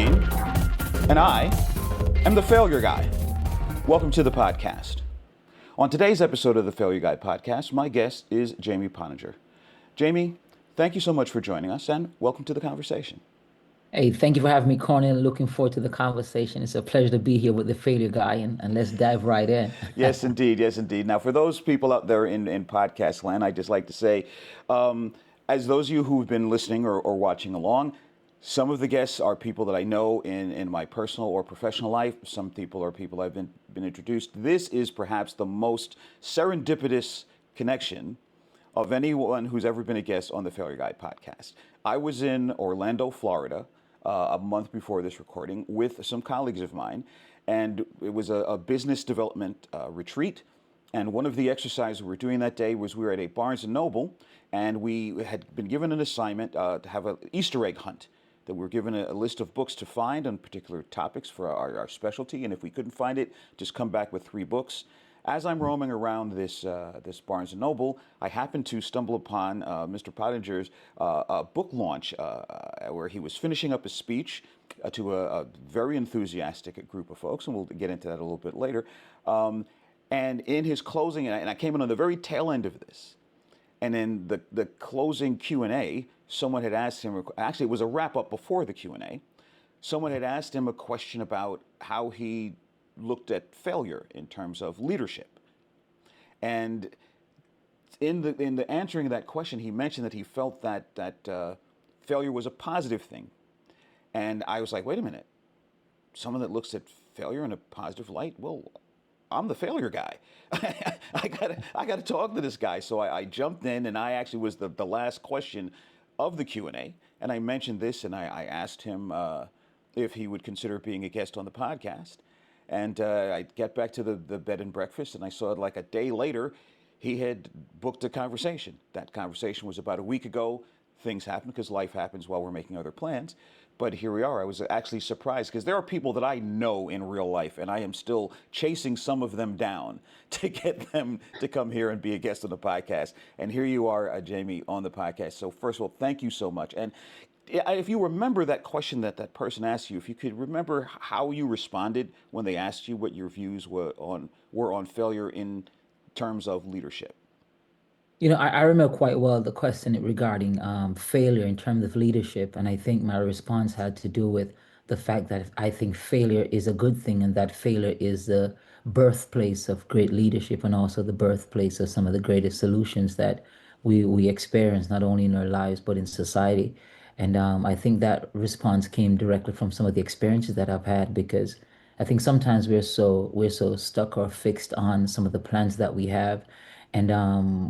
Guy-Jaymie, and I am the Failure Guy. Welcome to the podcast. On today's episode of the Failure Guy podcast, my guest is Jamie Pottinger. Jamie, thank you so much for joining us, and welcome to the conversation. Hey, thank you for having me, Cornel. Looking forward to the conversation. It's a pleasure to be here with the failure guy, and let's dive right in. Yes, indeed. Yes, indeed. Now, for those people out there in podcast land, I'd just like to say, as those of you who've been listening or watching along, some of the guests are people that I know in my personal or professional life. Some people are people I've been introduced. This is perhaps the most serendipitous connection of anyone who's ever been a guest on the Failure Guide podcast. I was in Orlando, Florida, a month before this recording with some colleagues of mine, and it was a business development retreat. And one of the exercises we were doing that day was we were at a Barnes and Noble, and we had been given an assignment to have an Easter egg hunt. That we were given a list of books to find on particular topics for our specialty, and if we couldn't find it, just come back with 3 books. As I'm roaming around this Barnes and Noble, I happened to stumble upon Mr. Pottinger's book launch, where he was finishing up a speech to a very enthusiastic group of folks, and we'll get into that a little bit later. And in his closing, and I came in on the very tail end of this, and in the closing Q&A, someone had asked him, actually it was a wrap up before the Q&A, someone had asked him a question about how he looked at failure in terms of leadership. And in the answering that question, he mentioned that he felt that failure was a positive thing. And I was like, wait a minute, someone that looks at failure in a positive light? Well, I'm the failure guy. I gotta talk to this guy. So I jumped in, and I actually was the last question of the Q&A, and I mentioned this, and I asked him if he would consider being a guest on the podcast. And I get back to the bed and breakfast, and I saw it like a day later, he had booked a conversation. That conversation was about a week ago. Things happen because life happens while we're making other plans. But here we are. I was actually surprised because there are people that I know in real life, and I am still chasing some of them down to get them to come here and be a guest on the podcast. And here you are, Jamie, on the podcast. So first of all, thank you so much. And if you remember that question that person asked you, if you could remember how you responded when they asked you what your views were on failure in terms of leadership. I remember quite well the question regarding failure in terms of leadership, and I think my response had to do with the fact that I think failure is a good thing, and that failure is the birthplace of great leadership, and also the birthplace of some of the greatest solutions that we experience, not only in our lives but in society. And I think that response came directly from some of the experiences that I've had, because I think sometimes we're so stuck or fixed on some of the plans that we have, and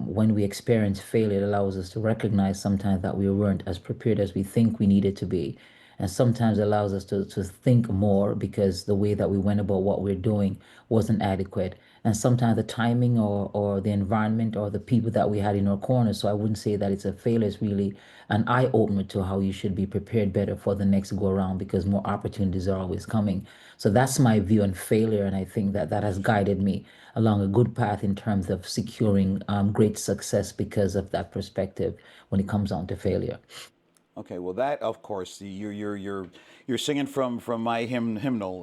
when we experience failure, it allows us to recognize sometimes that we weren't as prepared as we think we needed to be. And sometimes it allows us to think more because the way that we went about what we're doing wasn't adequate. And sometimes the timing or the environment or the people that we had in our corner. So I wouldn't say that it's a failure, it's really an eye opener to how you should be prepared better for the next go around, because more opportunities are always coming. So that's my view on failure. And I think that that has guided me along a good path in terms of securing great success because of that perspective when it comes down to failure. Okay, well, that of course you're singing from my hymnal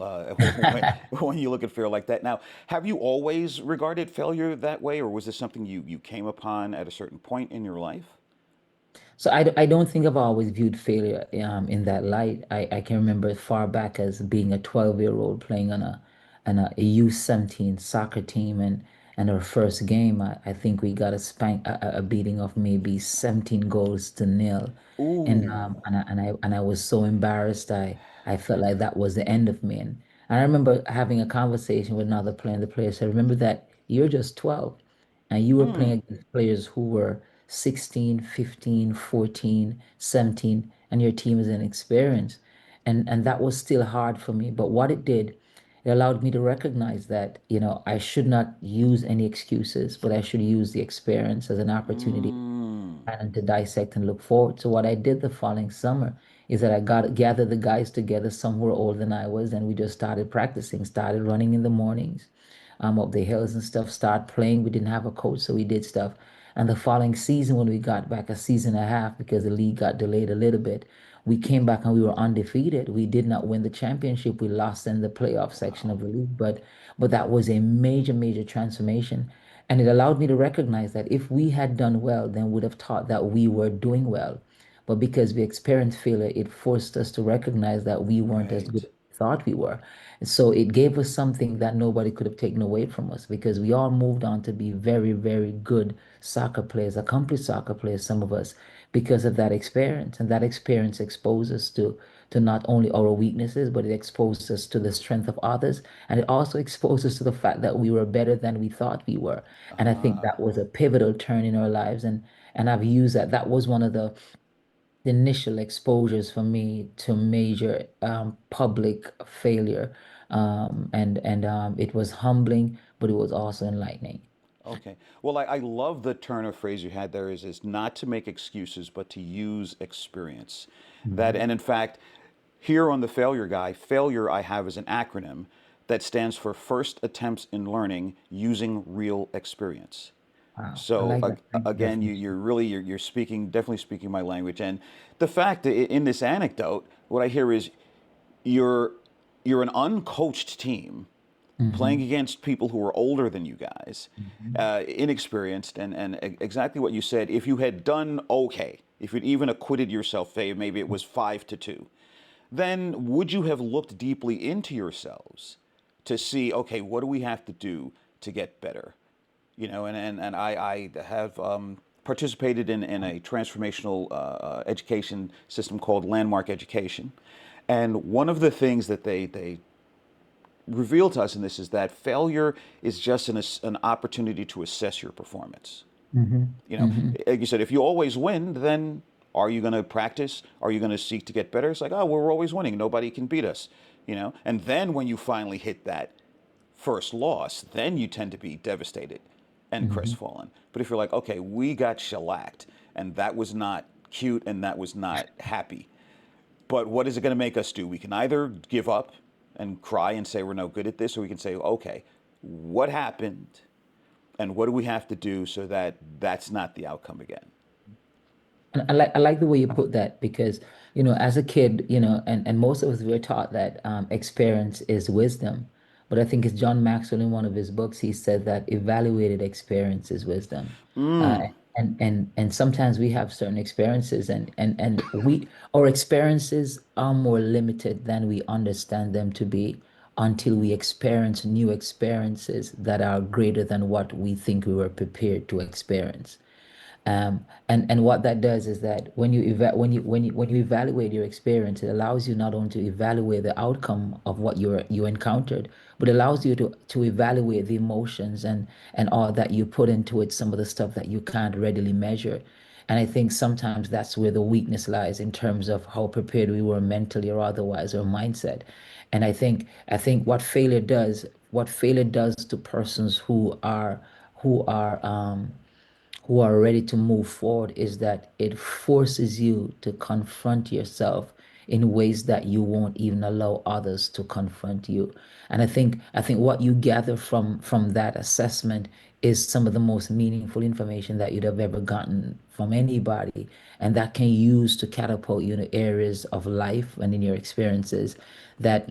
when you look at failure like that. Now, have you always regarded failure that way, or was this something you came upon at a certain point in your life? So I don't think I've always viewed failure in that light. I can remember as far back as being a 12-year-old playing on a U17 soccer team, and our first game, I think we got a beating of maybe 17 goals to nil. And Ooh. I was so embarrassed. I felt like that was the end of me. And I remember having a conversation with another player, and the player said, "Remember that you're just 12 and you were Mm. playing against players who were 16, 15, 14, 17, and your team is inexperienced." And that was still hard for me. But what it did, it allowed me to recognize that, I should not use any excuses, but I should use the experience as an opportunity Mm. and to dissect and look forward. So what I did the following summer is that I got gathered the guys together, some who were older than I was, and we just started practicing, started running in the mornings, up the hills and stuff, start playing. We didn't have a coach, so we did stuff. And the following season, when we got back a season and a half, because the league got delayed a little bit, We came back and we were undefeated. We did not win the championship. We lost in the playoff section Wow. of the league, but that was a major, major transformation. And it allowed me to recognize that if we had done well, then would have taught that we were doing well. But because we experienced failure, it forced us to recognize that we weren't as good Right. as we thought we were. And so it gave us something that nobody could have taken away from us because we all moved on to be very, very good soccer players, accomplished soccer players, some of us, because of that experience. And that experience exposed us to not only our weaknesses, but it exposed us to the strength of others. And it also exposed us to the fact that we were better than we thought we were. And I think Ah. that was a pivotal turn in our lives. And I've used that. That was one of the initial exposures for me to major public failure. And it was humbling, but it was also enlightening. Okay. Well, I love the turn of phrase you had there is not to make excuses, but to use experience. That, Mhm. and in fact, here on the Failure Guy, failure I have is an acronym that stands for First Attempts in Learning Using Real Experience. Wow, I So like that again, definition. you're speaking, definitely speaking my language. And the fact that in this anecdote, what I hear is you're you're an uncoached team playing Hmm. against people who are older than you guys, Hmm. inexperienced, and exactly what you said. If you had done okay, if you'd even acquitted yourself, say maybe it was 5-2, then would you have looked deeply into yourselves to see, okay, what do we have to do to get better? And I have participated in a transformational education system called Landmark Education. And one of the things that they reveal to us in this is that failure is just an opportunity to assess your performance. Hmm. You know, Hmm. like you said, if you always win, then are you going to practice? Are you going to seek to get better? It's like, oh, well, we're always winning. Nobody can beat us. And then when you finally hit that first loss, then you tend to be devastated and Hmm. crestfallen. But if you're like, okay, we got shellacked, and that was not cute, and that was not happy. But what is it going to make us do? We can either give up and cry and say we're no good at this, or we can say, okay, what happened, and what do we have to do so that that's not the outcome again? And I like the way you put that because, as a kid, and most of us were taught that experience is wisdom. But I think it's John Maxwell in one of his books, he said that evaluated experience is wisdom. Uh, Mm. and sometimes we have certain experiences and our experiences are more limited than we understand them to be until we experience new experiences that are greater than what we think we were prepared to experience. And what that does is that when you evaluate your experience, it allows you not only to evaluate the outcome of what you encountered, but allows you to evaluate the emotions and all that you put into it, some of the stuff that you can't readily measure. And I think sometimes that's where the weakness lies in terms of how prepared we were mentally or otherwise, or mindset. And I think what failure does to persons who are ready to move forward is that it forces you to confront yourself in ways that you won't even allow others to confront you. And I think what you gather from that assessment is some of the most meaningful information that you'd have ever gotten from anybody. And that can use to catapult you in areas of life and in your experiences that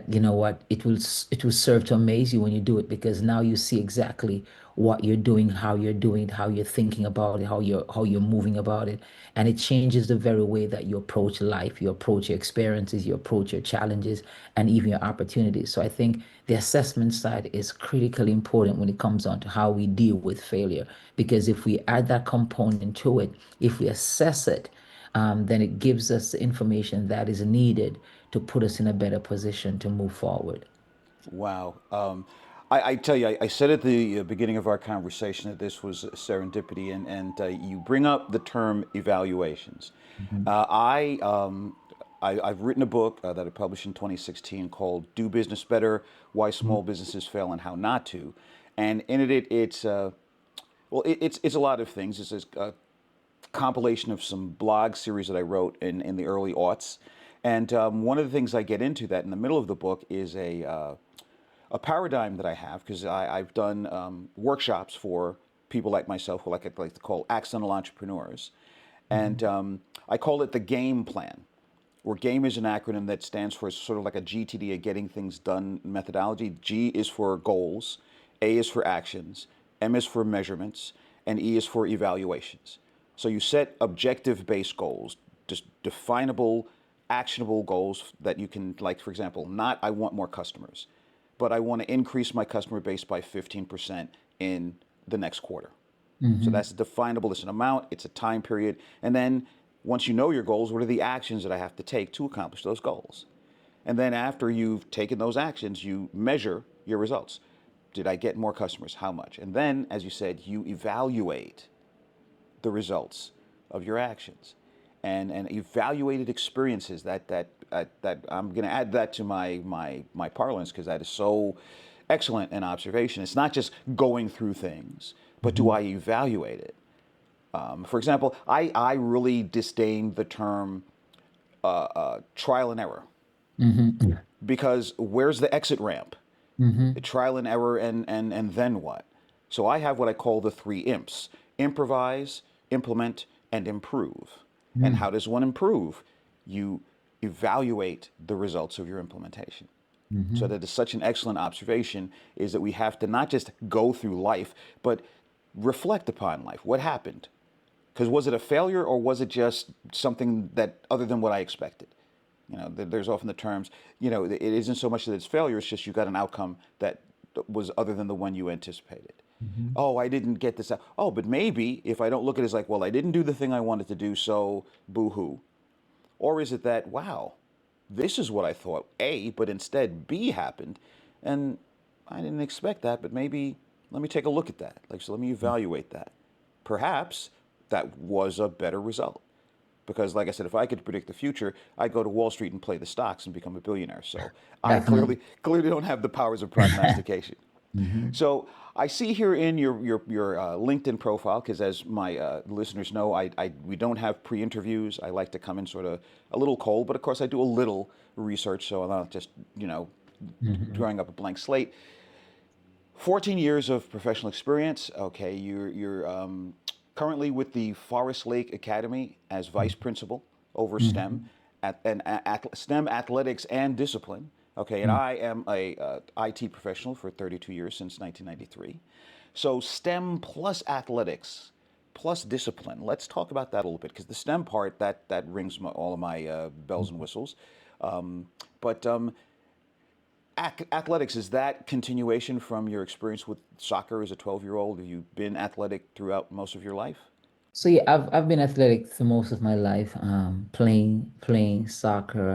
you know what it will serve to amaze you when you do it, because now you see exactly what you're doing, how you're doing it, how you're thinking about it, how you're moving about it. And it changes the very way that you approach life, you approach your experiences, you approach your challenges, and even your opportunities. So I think the assessment side is critically important when it comes on to how we deal with failure. Because if we add that component to it, if we assess it, then it gives us the information that is needed to put us in a better position to move forward. Wow. I tell you, I said at the beginning of our conversation that this was serendipity, and you bring up the term evaluations. Mhm. I've written a book that I published in 2016 called "Do Business Better: Why Mhm. Small Businesses Fail and How Not to," and in it's well, it's a lot of things. It's a compilation of some blog series that I wrote in the early aughts, and one of the things I get into that in the middle of the book is a paradigm that I have because I've done workshops for people like myself who I like to call accidental entrepreneurs, and I call it the game plan. or GAME is an acronym that stands for sort of like a GTD, a getting things done methodology. G is for goals, A is for actions, M is for measurements, and E is for evaluations. So you set objective based goals, just definable, actionable goals that you can, like, for example, not I want more customers, but I want to increase my customer base by 15% in the next quarter. So Mm-hmm. that's definable. It's an amount, it's a time period. And then once you know your goals, what are the actions that I have to take to accomplish those goals? And then after you've taken those actions, you measure your results. Did I get more customers? How much? And then, as you said, you evaluate the results of your actions, and evaluated experiences. That I'm going to add that to my parlance, because that is so excellent an observation. It's not just going through things, but do Mm-hmm. I evaluate it? For example, I really disdain the term trial and error, Mm-hmm. because where's the exit ramp? Mm-hmm. The trial and error, and then what? So I have what I call the three imps: improvise, implement, and improve. And how does one improve? You evaluate the results of your implementation. So Mm-hmm. that is such an excellent observation, is that we have to not just go through life, but reflect upon life. What happened? Because was it a failure, or was it just something that other than what I expected? There's often the terms, it isn't so much that it's failure, it's just you got an outcome that was other than the one you anticipated. Mm-hmm. Oh, I didn't get this out. Oh, but maybe if I don't look at it as like, well, I didn't do the thing I wanted to do, so boo hoo. Or is it that, wow, this is what I thought A, but instead B happened, and I didn't expect that, but maybe let me take a look at that. Like, so let me evaluate that. Perhaps that was a better result. Because, like I said, if I could predict the future, I'd go to Wall Street and play the stocks and become a billionaire. So I Definitely. clearly don't have the powers of prognostication. Mm-hmm. So I see here in your LinkedIn profile, because as my listeners know, we don't have pre-interviews. I like to come in sort of a little cold, but of course I do a little research, so I'm not just Mm-hmm. drawing up a blank slate. 14 years of professional experience. Okay, you're currently with the Forest Lake Academy as vice principal over STEM, Mm-hmm. STEM athletics and discipline. Okay, and Mm-hmm. I am a IT professional for 32 years, since 1993. So STEM plus athletics plus discipline. Let's talk about that a little bit, because the STEM part, that rings all of my bells and whistles. Um, but athletics, is that continuation from your experience with soccer as a 12-year-old? Have you been athletic throughout most of your life? So yeah, I've been athletic for most of my life, playing soccer.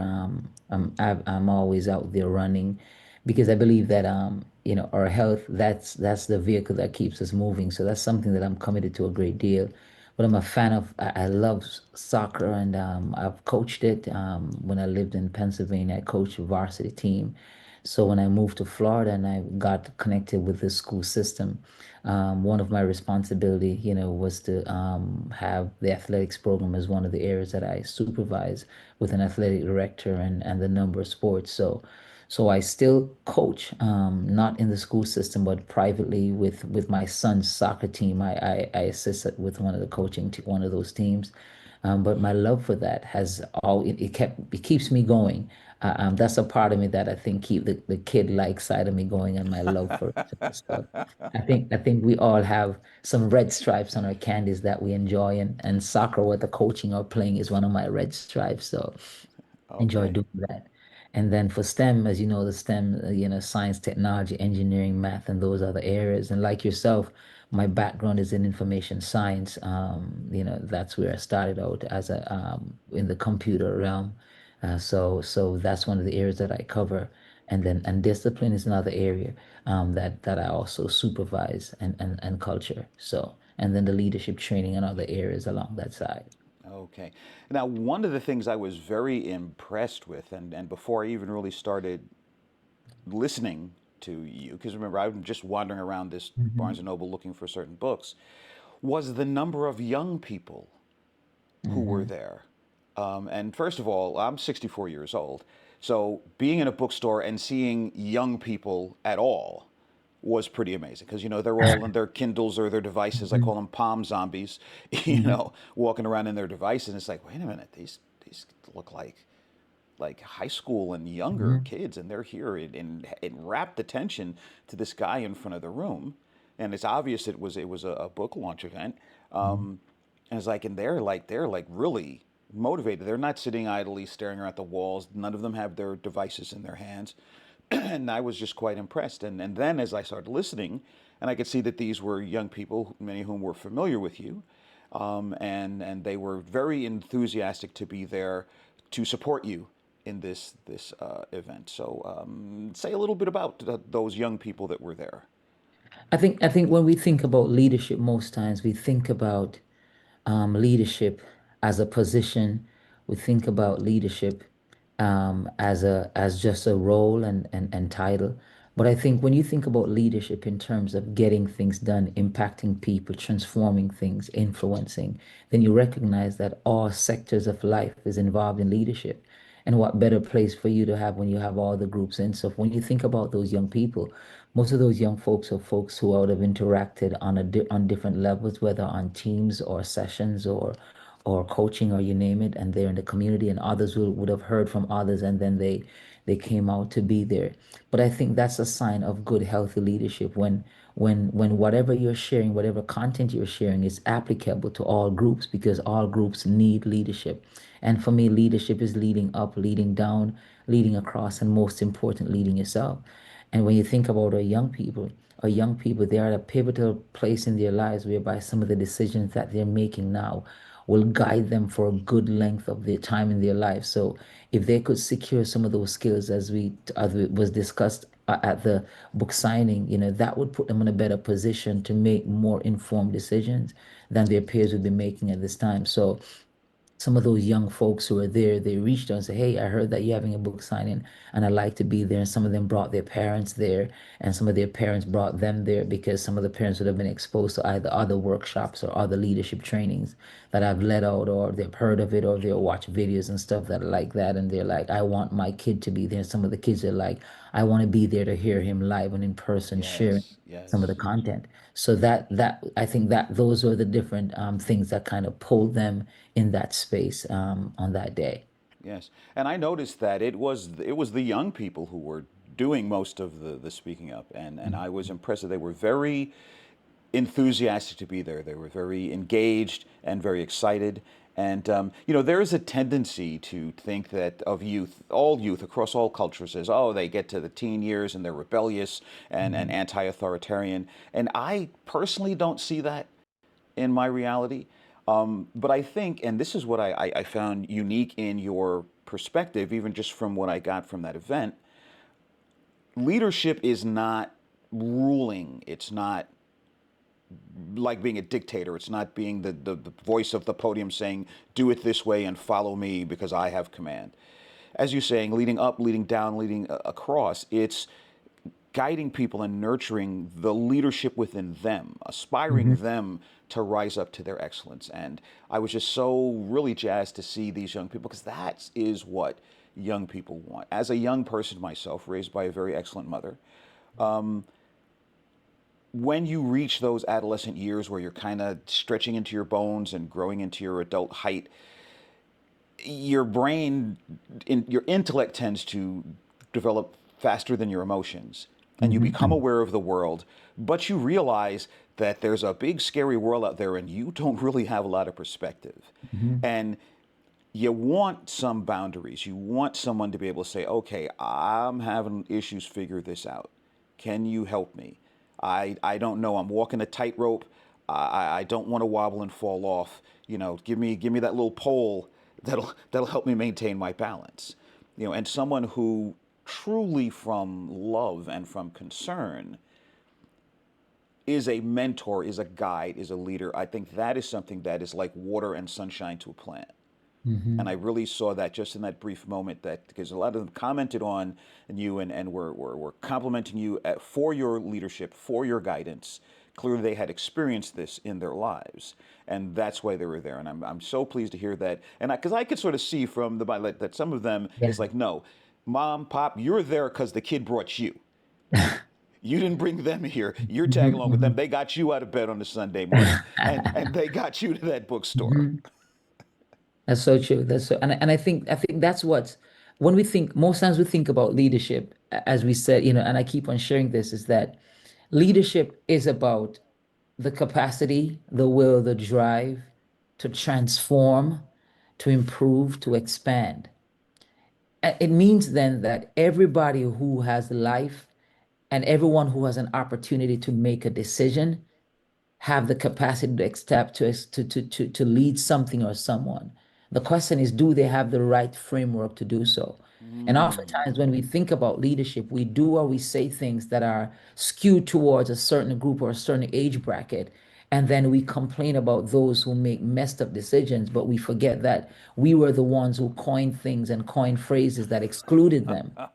I'm always out there running because I believe that our health, that's the vehicle that keeps us moving. So that's something that I'm committed to a great deal. But I'm a fan of. I love soccer, and I've coached it. When I lived in Pennsylvania, I coached a varsity team. So when I moved to Florida and I got connected with the school system, one of my responsibility, was to have the athletics program as one of the areas that I supervise with an athletic director and the number of sports. So I still coach, not in the school system, but privately with my son's soccer team. I assist with one of the one of those teams. But my love for that has it keeps me going. That's a part of me that I think keep the kid like side of me going, and my love for it. So I think we all have some red stripes on our candies that we enjoy, and soccer, whether coaching or playing, is one of my red stripes. So enjoy Okay. doing that. And then for STEM, as you know, the STEM, science, technology, engineering, math, and those other areas. And like yourself, my background is in information science. That's where I started out as in the computer realm. So that's one of the areas that I cover. And discipline is another area that I also supervise and culture. So, and then the leadership training and other areas along that side. Okay. Now, one of the things I was very impressed with, and before I even really started listening to you, because remember, I'm just wandering around this Barnes Hmm. and Noble looking for certain books, was the number of young people who were Hmm. there. And first of all, I'm 64 years old. So being in a bookstore and seeing young people at all was pretty amazing, because they're all in their Kindles or their devices. I call them palm zombies, Hmm. walking around in their devices. And it's like, wait a minute, these look like like high school and younger Mhm. kids, and they're here in rapt attention to this guy in front of the room, and it's obvious it was a book launch event. Mhm. And it's like, and they're like really motivated. They're not sitting idly staring at the walls. None of them have their devices in their hands. And I was just quite impressed. And then as I started listening, and I could see that these were young people, many of whom were familiar with you, and they were very enthusiastic to be there to support you in this event. So say a little bit about those young people that were there. I think when we think about leadership, most times we think about leadership as a position. We think about leadership as just a role and title. But I think when you think about leadership in terms of getting things done, impacting people, transforming things, influencing, then you recognize that all sectors of life is involved in leadership. And what better place for you to have when you have all the groups in? So when you think about those young people, most of those young folks are folks who would have interacted on different levels, whether on teams or sessions or coaching or you name it, and they're in the community, and others would have heard from others, and then they came out to be there. But I think that's a sign of good, healthy leadership when whatever you're sharing, whatever content you're sharing is applicable to all groups because all groups need leadership. And for me, leadership is leading up, leading down, leading across, and most important, leading yourself. And when you think about our young people, they are at a pivotal place in their lives whereby some of the decisions that they're making now will guide them for a good length of their time in their life. So if they could secure some of those skills as we was discussed at the book signing, that would put them in a better position to make more informed decisions than their peers would be making at this time. So some of those young folks who are there, they reached out and said, "Hey, I heard that you're having a book signing and I'd like to be there." And some of them brought their parents there, and some of their parents brought them there because some of the parents would have been exposed to either other workshops or other leadership trainings that I've led out, or they've heard of it, or they'll watch videos and stuff that are like that. And they're like, "I want my kid to be there." Some of the kids are like, "I want to be there to hear him live and in person sharing Yes, some of the yes. content." So that I think that those are the different things that kind of pull them in that space on that day. Yes, and I noticed that it was the young people who were doing most of the speaking up, and I was impressed that they were very enthusiastic to be there. They were very engaged and very excited. And there is a tendency to think that of youth, all youth across all cultures, as oh, they get to the teen years and they're rebellious and Mhm. anti-authoritarian. And I personally don't see that in my reality. But I think, and this is what I found unique in your perspective, even just from what I got from that event, leadership is not ruling. It's not like being a dictator. It's not being the voice of the podium saying, do it this way and follow me because I have command. As you're saying, leading up, leading down, leading across, it's guiding people and nurturing the leadership within them, aspiring Mhm. them to rise up to their excellence. And I was just so really jazzed to see these young people because that is what young people want. As a young person myself, raised by a very excellent mother, when you reach those adolescent years where you're kind of stretching into your bones and growing into your adult height, your brain, your intellect tends to develop faster than your emotions, and you become Mhm. aware of the world, but you realize that there's a big scary world out there and you don't really have a lot of perspective. Mhm. And you want some boundaries. You want someone to be able to say, okay, I'm having issues, figure this out. Can you help me? I don't know. I'm walking a tightrope. I don't want to wobble and fall off. Give me that little pole that'll help me maintain my balance. And someone who truly from love and from concern is a mentor, is a guide, is a leader. I think that is something that is like water and sunshine to a plant. And I Mhm. really saw that just in that brief moment that because a lot of them commented on you and were complimenting you for your leadership, for your guidance. Clearly, they had experienced this in their lives, and that's why they were there. And I'm so pleased to hear that. And because I could sort of see from the Bible that some of them Yeah. is like, no, mom, pop, you're there because the kid brought you. You didn't bring them here. You're tagging Mhm. along with them. Mhm. They got you out of bed on a Sunday morning, and they got you to that bookstore. Mhm. That's so true. That's so, and I think that's what when we think, most times we think about leadership, as we said, and I keep on sharing this, is that leadership is about the capacity, the will, the drive to transform, to improve, to expand. It means then that everybody who has life and everyone who has an opportunity to make a decision have the capacity to accept, to lead something or someone. The question is, do they have the right framework to do so? And Mm. oftentimes, when we think about leadership, we do or we say things that are skewed towards a certain group or a certain age bracket. And then we complain about those who make messed up decisions, but we forget that we were the ones who coined things and coined phrases that excluded them. Yes.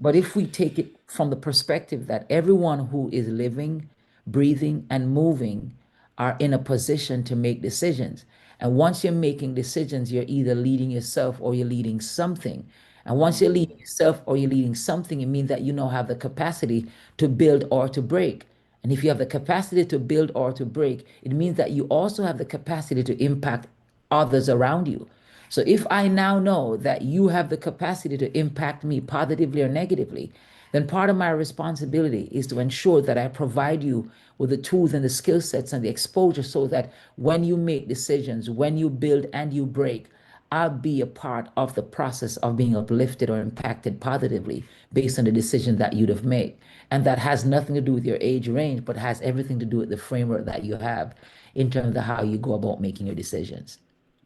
But if we take it from the perspective that everyone who is living, breathing, and moving are in a position to make decisions. And once you're making decisions, you're either leading yourself or you're leading something. And once you're Mm. leading yourself or you're leading something, it means that you now have the capacity to build or to break. And if you have the capacity to build or to break, it means that you also have the capacity to impact others around you. So if I now know that you have the capacity to impact me positively or negatively, then part of my responsibility is to ensure that I provide you with the tools and the skill sets and the exposure so that when you make decisions, when you build and you break, I'll be a part of the process of being uplifted or impacted positively based on the decision that you'd have made. And that has nothing to do with your age range, but has everything to do with the framework that you have in terms of how you go about making your decisions.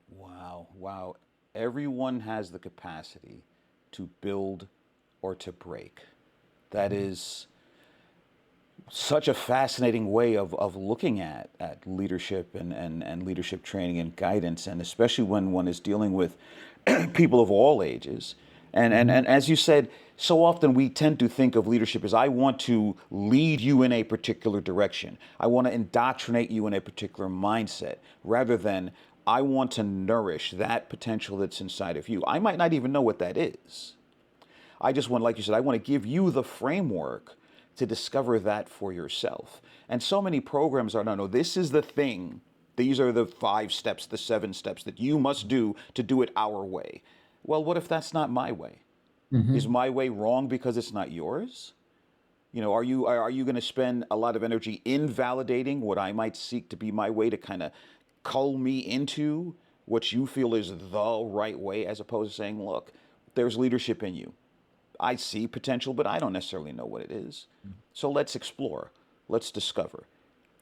Wow, wow. Everyone has the capacity to build or to break. That is such a fascinating way of looking at leadership and leadership training and guidance, and especially when one is dealing with people of all ages. Mhm. And as you said, so often we tend to think of leadership as I want to lead you in a particular direction. I want to indoctrinate you in a particular mindset rather than I want to nourish that potential that's inside of you. I might not even know what that is. I just want, like you said, I want to give you the framework to discover that for yourself. And so many programs are, no, no, this is the thing. These are the 5 steps, the 7 steps that you must do to do it our way. Well, what if that's not my way? Is Mhm. my way wrong because it's not yours? Are you going to spend a lot of energy invalidating what I might seek to be my way to kind of cull me into what you feel is the right way, as opposed to saying, look, there's leadership in you. I see potential, but I don't necessarily know what it is. So let's explore. Let's discover.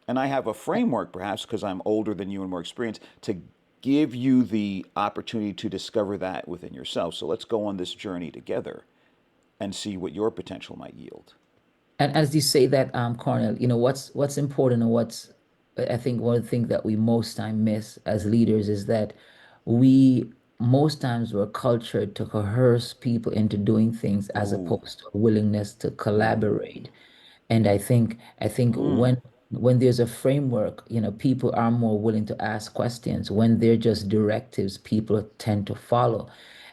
And I have a framework, perhaps because I'm older than you and more experienced, to give you the opportunity to discover that within yourself. So let's go on this journey together and see what your potential might yield. And as you say that, Cornel, what's important and what's I think one of the things that we most time miss as leaders is that we most times we're cultured to coerce people into doing things as Ooh. opposed to a willingness to collaborate. And I think Mm. when there's a framework, people are more willing to ask questions. When they're just directives, people tend to follow.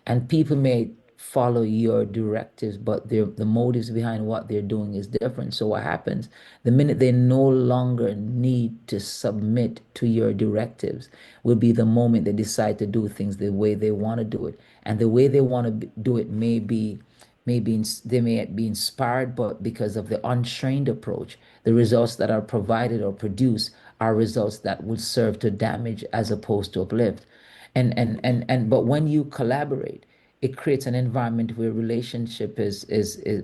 And people may follow your directives, but the motives behind what they're doing is different. So what happens? The minute they no longer need to submit to your directives will be the moment they decide to do things the way they want to do it. And the way they want to do it they may be inspired, but because of the untrained approach, the results that are provided or produced are results that will serve to damage as opposed to uplift. And but when you collaborate, it creates an environment where relationship is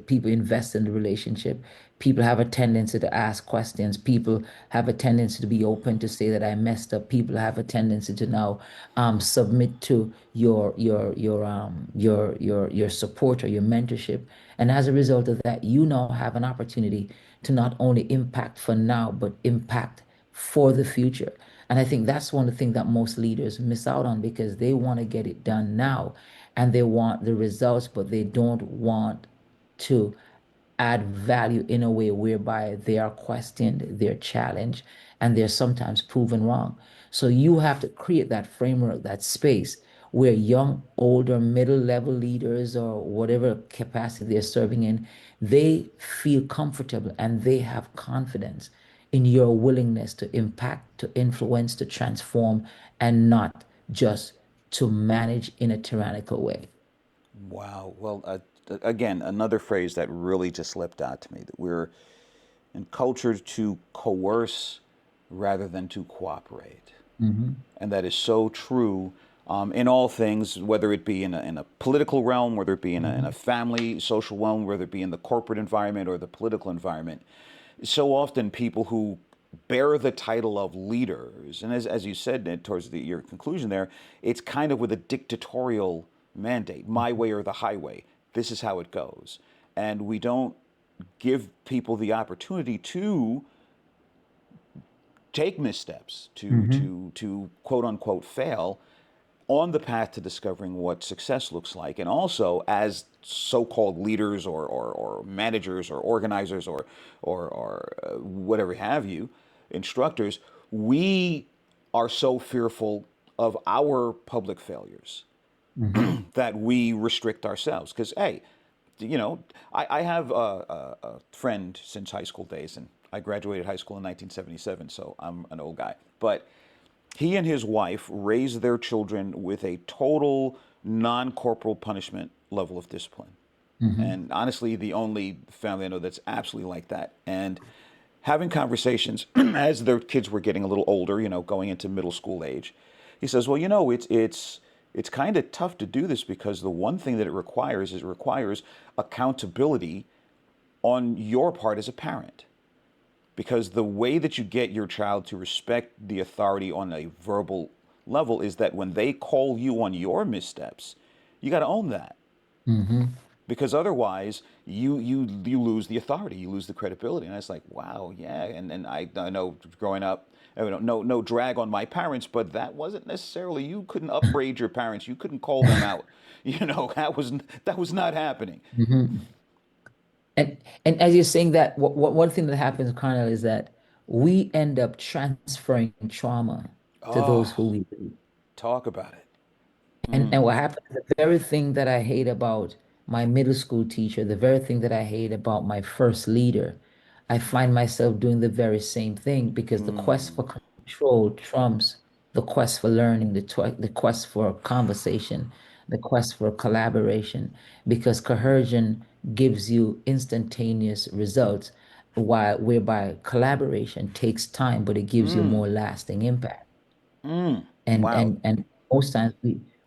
people invest in the relationship. People have a tendency to ask questions. People have a tendency to be open to say that I messed up. People have a tendency to now submit to your support or your mentorship. And as a result of that, you now have an opportunity to not only impact for now, but impact for the future. And I think that's one of the things that most leaders miss out on because they want to get it done now and they want the results, but they don't want to add value in a way whereby they are questioned, they're challenged, and they're sometimes proven wrong. So you have to create that framework, that space where young, older, middle level leaders or whatever capacity they're serving in, they feel comfortable and they have confidence in your willingness to impact, to influence, to transform, and not just to manage in a tyrannical way. Wow. Well, again, another phrase that really just slipped out to me, that we're in culture to coerce rather than to cooperate. Hmm. And that is so true in all things, whether it be in a political realm, whether it be in a Hmm. family, social realm, whether it be in the corporate environment or the political environment. So often, people who bear the title of leaders, and as you said towards your conclusion there, it's kind of with a dictatorial mandate, my way or the highway. This is how it goes. And we don't give people the opportunity to take missteps, Hmm. to quote unquote fail on the path to discovering what success looks like. And also, as so-called leaders or managers or organizers or whatever have you, instructors, we are so fearful of our public failures Hmm. that we restrict ourselves. Because, hey, you know, I have a friend since high school days, and I graduated high school in 1977, so I'm an old guy. But he and his wife raised their children with a total non corporal punishment level of discipline. Hmm. And honestly, the only family I know that's absolutely like that. And having conversations as their kids were getting a little older, going into middle school age, he says, "Well, it's kind of tough to do this because the one thing that it requires is it requires accountability on your part as a parent." Because the way that you get your child to respect the authority on a verbal level is that when they call you on your missteps, you got to own that. Hmm. Because otherwise, you lose the authority, you lose the credibility. And I was like, wow, yeah. And I know growing up, no drag on my parents, but that wasn't necessarily, you couldn't upbraid your parents, you couldn't call them out. That was not happening. Hmm. And as you're saying that, one thing that happens, Carnell, is that we end up transferring trauma to those Oh, who we lead. talk about it. And what happens, the very thing that I hate about my middle school teacher, the very thing that I hate about my first leader, I find myself doing the very same thing because the quest for control trumps the quest for learning, the quest for conversation, the quest for collaboration, because coercion gives you instantaneous results, while whereby collaboration takes time, but it gives you more lasting impact. And Wow. and and most times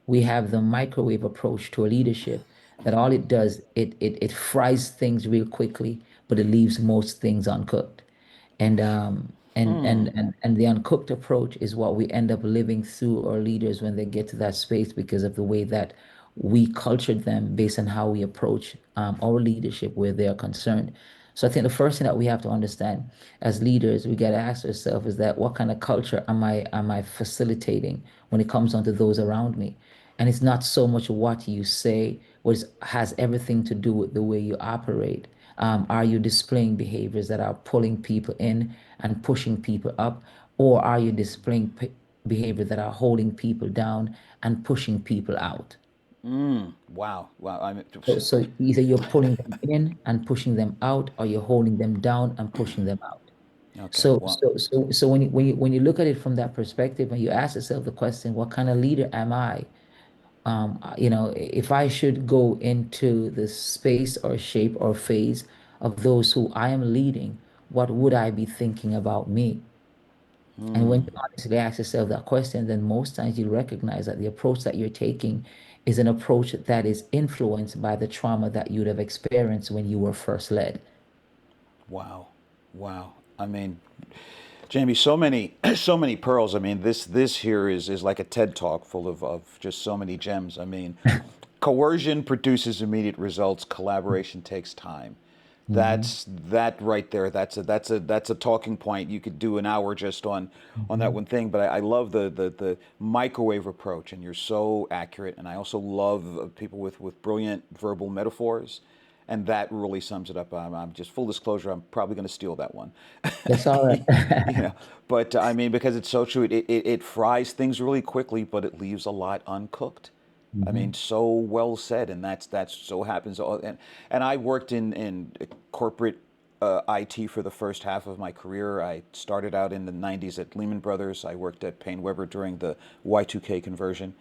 we have the microwave approach to a leadership that all it does, it fries things real quickly, but it leaves most things uncooked. And the uncooked approach is what we end up living through our leaders when they get to that space because of the way that we cultured them based on how we approach our leadership where they are concerned. So I think the first thing that we have to understand as leaders, we got to ask ourselves is that what kind of culture am I facilitating when it comes onto those around me? And it's not so much what you say, which has everything to do with the way you operate. Are you displaying behaviors that are pulling people in and pushing people up, or are you displaying behavior that are holding people down and pushing people out? Wow. Wow. So either you're pulling them in and pushing them out, or you're holding them down and pushing them out. Okay. So, Well, so, so, so when you look at it from that perspective, and you ask yourself the question, what kind of leader am I? If I should go into the space or shape or phase of those who I am leading, what would I be thinking about me? And when you honestly ask yourself that question, then most times you recognize that the approach that you're taking is an approach that is influenced by the trauma that you'd have experienced when you were first led. wow. Wow. I mean, Jamie, so many, so many pearls. I mean, this here is like a TED talk full of just so many gems. I mean, coercion produces immediate results. Collaboration takes time. Hmm. That right there. That's a talking point. You could do an hour just on that Hmm. one thing. But I love the microwave approach, and you're so accurate. And I also love people with brilliant verbal metaphors, and that really sums it up. I'm just full disclosure. I'm probably going to steal that one. That's all you right. know, but I mean, because it's so true, it fries things really quickly, but it leaves a lot uncooked. I mean, Hmm. so well said, and that's so happens. And I worked in corporate IT for the first half of my career. I started out in the '90s at Lehman Brothers. I worked at Payne Weber during the Y2K conversion,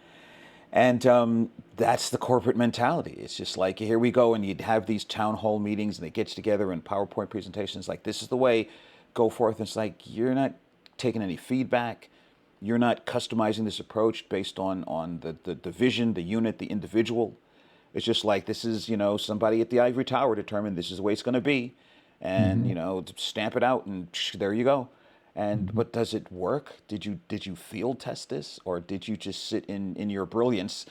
And that's the corporate mentality. It's just like, here we go, and you'd have these town hall meetings, and they get you together in PowerPoint presentations like, this is the way, go forth. And it's like, you're not taking any feedback. You're not customizing this approach based on the vision, the unit, the individual. It's just like, this is, somebody at the ivory tower determined this is the way it's going to be. And, Hmm. stamp it out, and there you go. And Hmm. but does it work? Did you field test this, or did you just sit in your brilliance,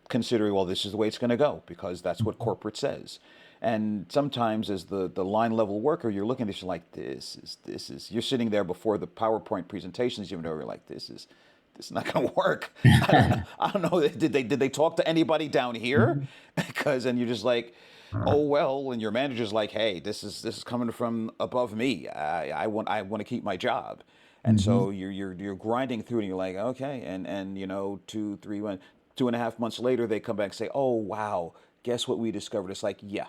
considering, well, this is the way it's going to go because that's what corporate says? And sometimes, as the line level worker, you're looking at this, you're like, this is you're sitting there before the PowerPoint presentations, you're like, this is not going to work. I don't know. Did they talk to anybody down here? Because and you're just like, oh well, and your manager's like, hey, this is coming from above me. I want to keep my job, and Hmm. so you're grinding through it, and you're like, okay, and 2.5 months later, they come back and say, oh wow, guess what we discovered? It's like, yeah,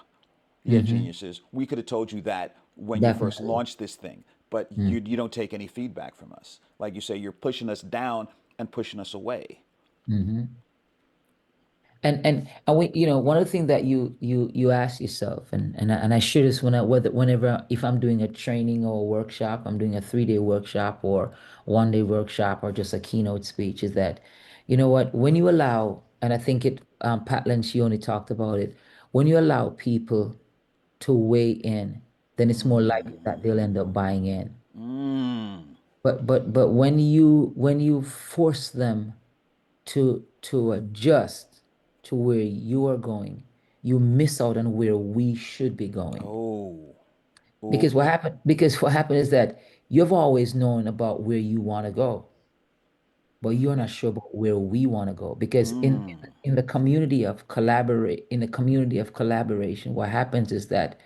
yeah, Hmm. geniuses. We could have told you that when you first Definitely. launched this thing, but you don't take any feedback from us. Like you say, you're pushing us down and pushing us away. Mm-hmm. And we, one of the things that you ask yourself, and I share this whenever if I'm doing a training or a workshop, I'm doing a 3-day workshop or 1-day workshop or just a keynote speech, is that, what, when you allow, and I think Pat Lencioni talked about it, when you allow people to weigh in, then it's more likely that they'll end up buying in. Mm. But when you force them to adjust to where you are going, you miss out on where we should be going. Oh. Because what Oof. happened, because what happened is that you've always known about where you want to go, but you're not sure about where we want to go. Because Mm. in the community of collaboration, what happens is that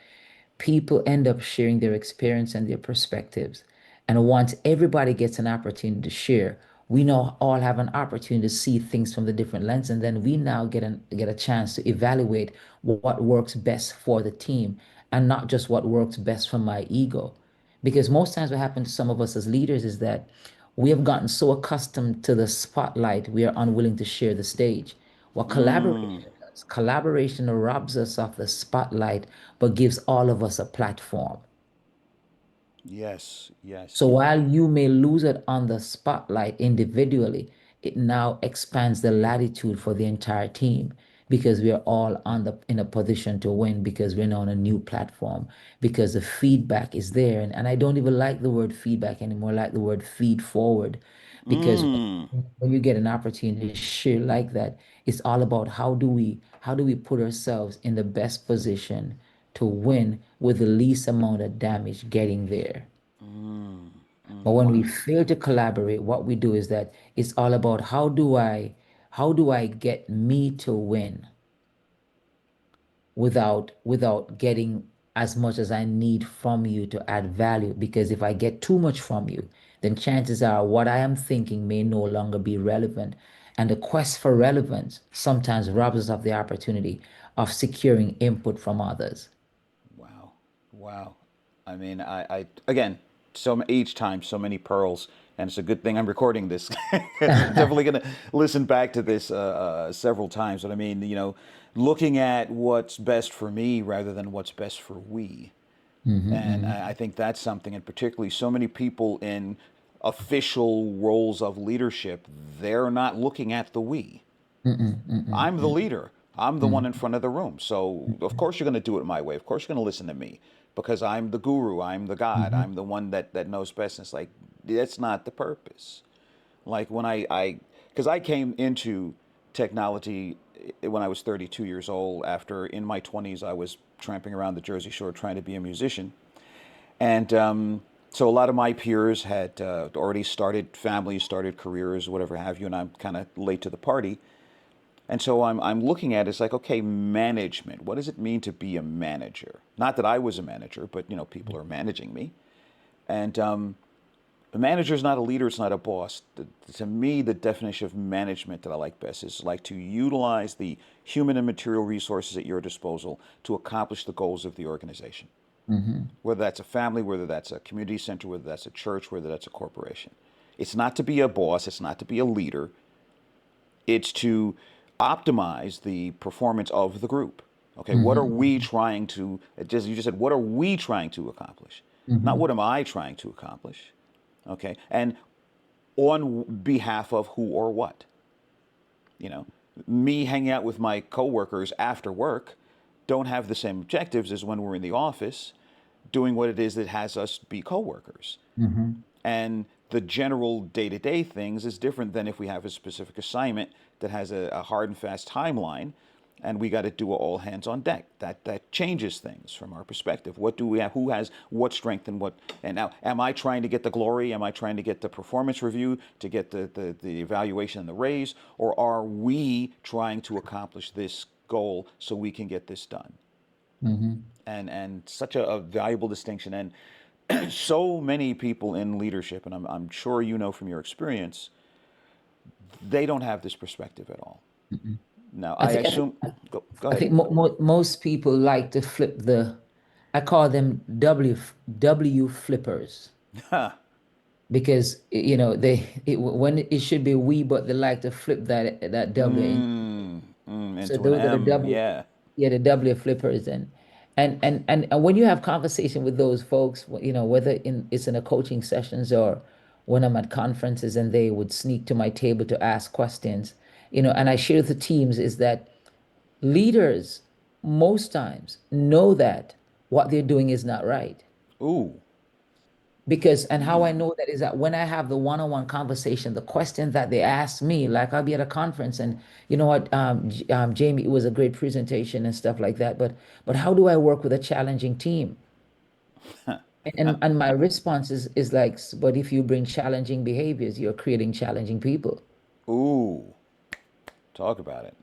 people end up sharing their experience and their perspectives. And once everybody gets an opportunity to share, we now all have an opportunity to see things from the different lens, and then we now get a chance to evaluate what works best for the team and not just what works best for my ego. Because most times what happens to some of us as leaders is that we have gotten so accustomed to the spotlight, we are unwilling to share the stage. What Mm. collaboration does, collaboration robs us of the spotlight, but gives all of us a platform. Yes. Yes. So while you may lose it on the spotlight individually, it now expands the latitude for the entire team because we are all in a position to win because we're now on a new platform because the feedback is there. And I don't even like the word feedback anymore, I like the word feed forward because Mm. when you get an opportunity to share like that, it's all about how do we put ourselves in the best position to win with the least amount of damage getting there. Mm. But when we Mm-hmm. fail to collaborate, what we do is that it's all about how do I get me to win without getting as much as I need from you to add value. Because if I get too much from you, then chances are what I am thinking may no longer be relevant. And the quest for relevance sometimes robs us of the opportunity of securing input from others. Wow. Wow. I mean, I again, each time so many pearls, and it's a good thing I'm recording this. I'm definitely going to listen back to this several times. But I mean, looking at what's best for me rather than what's best for we. And Mhm, I think that's something, and particularly so many people in official roles of leadership, they're not looking at the we. mhm, mhm, I'm the mhm, leader. I'm the one in front of the room. So of course you're going to do it my way. Of course you're going to listen to me because I'm the guru. I'm the God. mhm, I'm the one that knows best. And it's like that's not the purpose. Like when because I came into technology when I was 32 years old. After in my 20s I was tramping around the Jersey Shore trying to be a musician, and so a lot of my peers had already started families, started careers, whatever have you, and I'm kind of late to the party. And so I'm looking at it, it's like, okay, management. What does it mean to be a manager? Not that I was a manager, but people are managing me. And a manager is not a leader, it's not a boss. To me, the definition of management that I like best is like to utilize the human and material resources at your disposal to accomplish the goals of the organization. mhm, Whether that's a family, whether that's a community center, whether that's a church, whether that's a corporation. It's not to be a boss, it's not to be a leader, it's to optimize the performance of the group. Okay, what are we Hmm. trying to, just you just said, what are we trying to accomplish? Not Hmm. what am I trying to accomplish? Okay, and on behalf of who or what? You know, me hanging out with my coworkers after work don't have the same objectives as when we're in the office doing what it is that has us be coworkers. Hmm. And the general day to day things is different than if we have a specific assignment that has a hard and fast timeline and we got to do a all hands on deck. That changes things from our perspective. What do we have? Who has what strength and what? And now, am I trying to get the glory? Am I trying to get the performance review, to get the evaluation and the raise? Or are we trying to accomplish this goal so we can get this done? Hmm. And such a valuable distinction. And so many people in leadership, and I'm sure you know from your experience, they don't have this perspective at all. Hmm. Now, I I think I think assume, go I ahead. think most people like to flip the, I call them W flippers, because when it should be we, but they like to flip that W in. So Into an those are the M, W, yeah. yeah, the W flippers. And when you have conversation with those folks, whether it's in a coaching sessions or when I'm at conferences and they would sneak to my table to ask questions, and I share with the teams is that leaders most times know that what they're doing is not right. Ooh, Because, and how I know that is that when I have the one-on-one conversation, the questions that they ask me, like I'll be at a conference and you know what, Jamie, it was a great presentation and stuff like that. But how do I work with a challenging team? And my response is like, but if you bring challenging behaviors, you're creating challenging people. ooh, talk about it.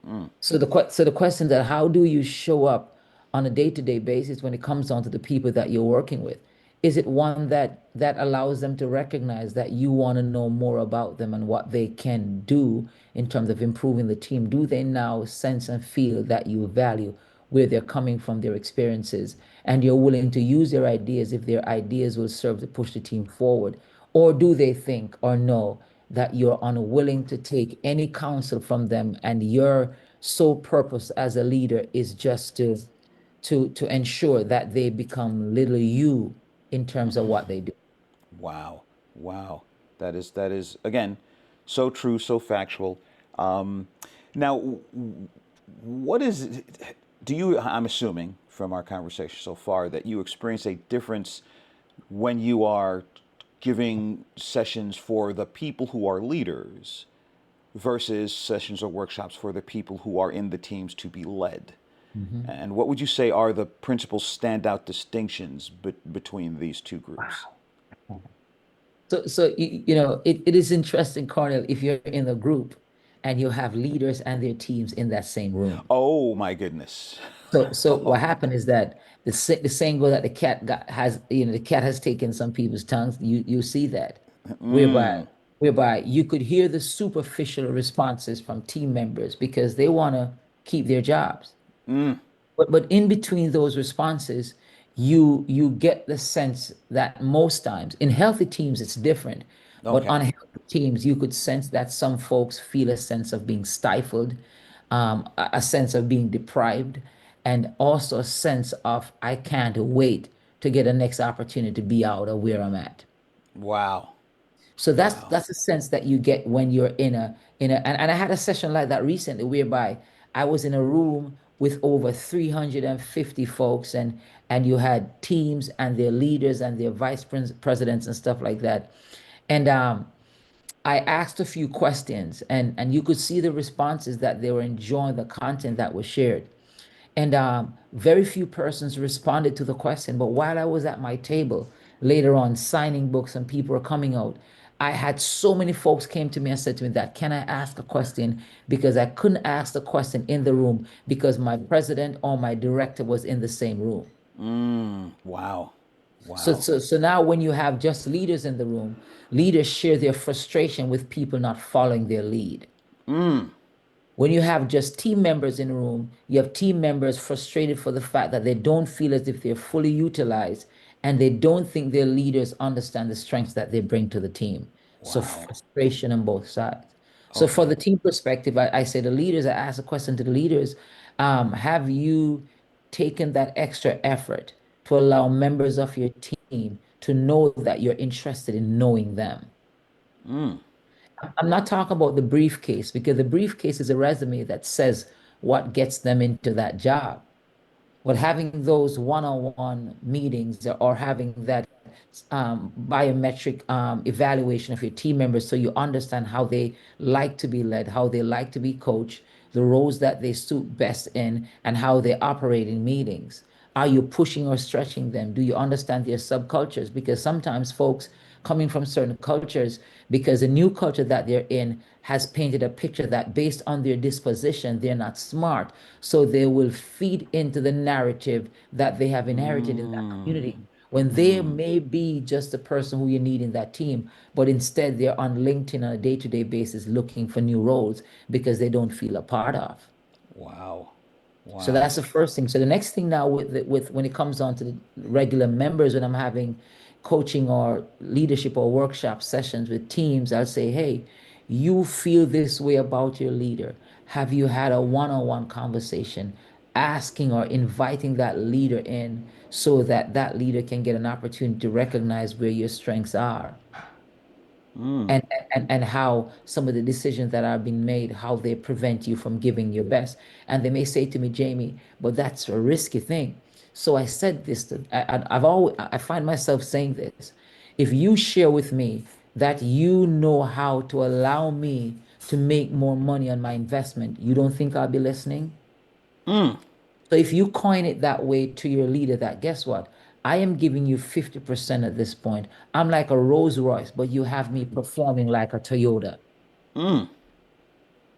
So the question that how do you show up on a day-to-day basis when it comes down to the people that you're working with? Is it one that allows them to recognize that you want to know more about them and what they can do in terms of improving the team? Do they now sense and feel that you value where they're coming from, their experiences, and you're willing to use their ideas if their ideas will serve to push the team forward? Or do they think or know that you're unwilling to take any counsel from them and your sole purpose as a leader is just to ensure that they become little you in terms of what they do? Wow, wow. That is again so true, so factual. Um, now, what is? Do you? I'm assuming from our conversation so far that you experience a difference when you are giving sessions for the people who are leaders versus sessions or workshops for the people who are in the teams to be led. Mhm. And what would you say are the principal standout distinctions between these two groups? So it is interesting, Cornel, if you're in a group and you have leaders and their teams in that same room. Oh my goodness. So what happened is that the saying goes that the cat got has the cat has taken some people's tongues. You see that, whereby you could hear the superficial responses from team members because they want to keep their jobs. But in between those responses, you get the sense that most times in healthy teams it's different, but Okay. unhealthy teams you could sense that some folks feel a sense of being stifled, a sense of being deprived, and also a sense of I can't wait to get a next opportunity to be out of where I'm at. Wow. So that's Wow. that's a sense that you get when you're and I had a session like that recently whereby I was in a room with over 350 folks and you had teams and their leaders and their presidents and stuff like that. And I asked a few questions and you could see the responses that they were enjoying the content that was shared. And very few persons responded to the question. But while I was at my table later on signing books and people were coming out, I had so many folks came to me and said to me that, can I ask a question? Because I couldn't ask the question in the room because my president or my director was in the same room. Wow. So, Wow. so, so now when you have just leaders in the room, leaders share their frustration with people not following their lead. When you have just team members in a room, you have team members frustrated for the fact that they don't feel as if they're fully utilized and they don't think their leaders understand the strengths that they bring to the team. So Wow. frustration on both sides. So for Okay. the team perspective, I say the leaders, I ask a question to the leaders, have you taken that extra effort to allow members of your team to know that you're interested in knowing them? I'm not talking about the briefcase because the briefcase is a resume that says what gets them into that job. But having those one-on-one meetings or having that biometric evaluation of your team members so you understand how they like to be led, how they like to be coached, the roles that they suit best in, and how they operate in meetings. Are you pushing or stretching them? Do you understand their subcultures? Because sometimes folks coming from certain cultures, because the new culture that they're in has painted a picture that based on their disposition, they're not smart. So they will feed into the narrative that they have inherited in that community when they may be just the person who you need in that team, but instead they're on LinkedIn on a day-to-day basis looking for new roles because they don't feel a part of. Wow. So Wow. that's the first thing. So the next thing now with when it comes on to the regular members, when I'm having coaching or leadership or workshop sessions with teams, I'll say, hey, you feel this way about your leader. Have you had a one-on-one conversation asking or inviting that leader in so that that leader can get an opportunity to recognize where your strengths are? and and how some of the decisions that are being made, how they prevent you from giving your best. And they may say to me, Jamie, but that's a risky thing. So I said this to I've always I find myself saying this. If you share with me that you know how to allow me to make more money on my investment, you don't think I'll be listening? So if you coin it that way to your leader, that guess what? I am giving you 50% at this point. I'm like a Rolls Royce, but you have me performing like a Toyota.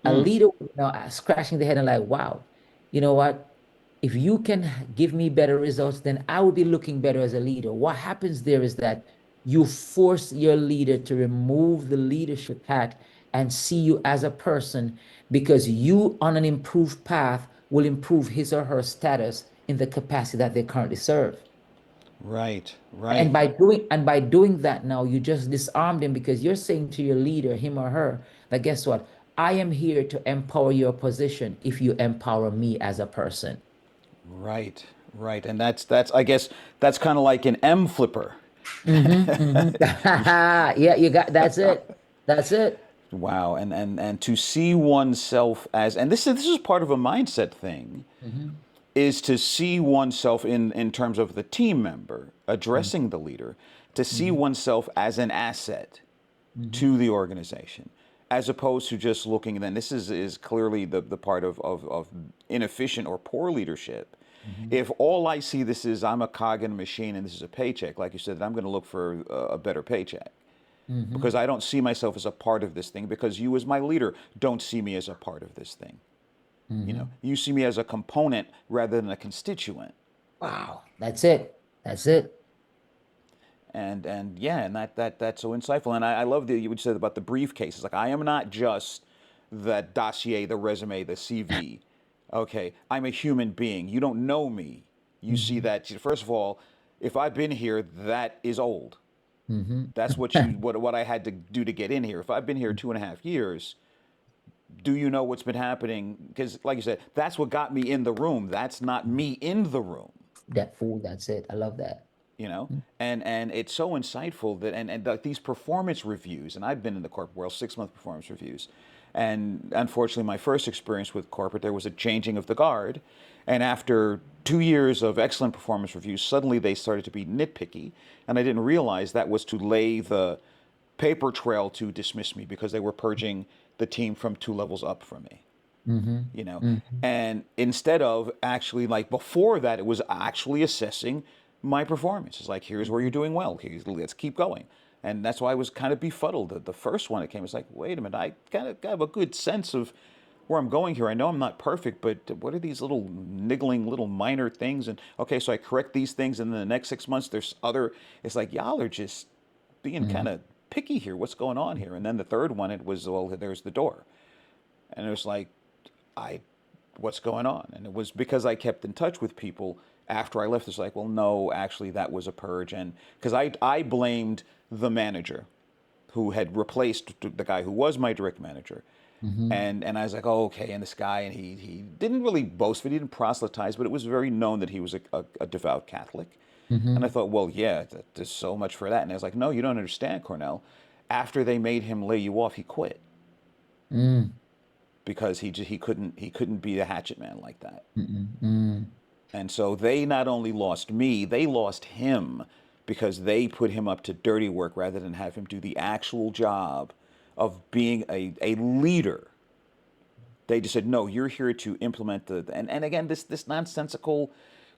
A leader now scratching their head and like, wow, you know what? If you can give me better results, then I will be looking better as a leader. What happens there is that you force your leader to remove the leadership hat and see you as a person because you on an improved path will improve his or her status in the capacity that they currently serve. Right. And Right. by doing that now, you just disarm them because you're saying to your leader, him or her, that guess what? I am here to empower your position if you empower me as a person. Right. Right. And that's I guess that's kind of like an M flipper. Yeah, you got that's it. That's it. Wow. And to see oneself as, and this is part of a mindset thing, Mhm, is to see oneself in terms of the team member mhm, addressing the leader, to see mhm, oneself as an asset mhm, to the organization, as opposed to just looking. And then this is clearly the part of inefficient or poor leadership. mhm, If all I see this is I'm a cog in a machine and this is a paycheck, like you said, I'm going to look for a better paycheck because mhm. I don't see myself as a part of this thing because you as my leader don't see me as a part of this thing. Mhm. You see me as a component rather than a constituent. Wow, that's it. That's it. And yeah, and that's so insightful. And I love that you said about the briefcases. Like I am not just the dossier, the resume, the CV. Okay, I'm a human being. You don't know me. You see Mhm, that first of all, if I've been here, that is old. mhm. That's what I had to do to get in here. If I've been here 2.5 years, do you know what's been happening? Because like you said, that's what got me in the room. That's not me in the room. That fool, that's it. I love that. you know and it's so insightful that and like these performance reviews, and I've been in the corporate world, 6 month performance reviews, and unfortunately my first experience with corporate, there was a changing of the guard, and after 2 years of excellent performance reviews, suddenly they started to be nitpicky, and I didn't realize that was to lay the paper trail to dismiss me because they were purging the team from 2 levels up from me Mhm, you know mhm, and instead of actually, like before that, it was actually assessing my performance. It's like, here's where you're doing well, let's keep going. And that's why I was kind of befuddled. The first one it came, it's like, wait a minute, I kind of have a good sense of where I'm going here. I know I'm not perfect, but what are these little niggling little minor things? And okay, so I correct these things, and then the next 6 months there's other. It's like, y'all are just being kind mhm. of picky here. What's going on here? And then the third one, it was, well, there's the door. And it was like, I, what's going on? And it was because I kept in touch with people after I left. It's like, well, no, actually, that was a purge. And because I blamed the manager who had replaced the guy who was my direct manager. Mm-hmm. And I was like, oh, okay. And this guy, and he didn't really boast, but he didn't proselytize, but it was very known that he was a devout Catholic. And I Mm-hmm. thought, well, yeah, there's so much for that. And I was like, no, you don't understand, Cornell. After they made him lay you off, he quit Mm. because he couldn't be a hatchet man like that. Mm-mm. Mm. And so they not only lost me, they lost him because they put him up to dirty work rather than have him do the actual job of being a leader. They just said, no, you're here to implement and again, this nonsensical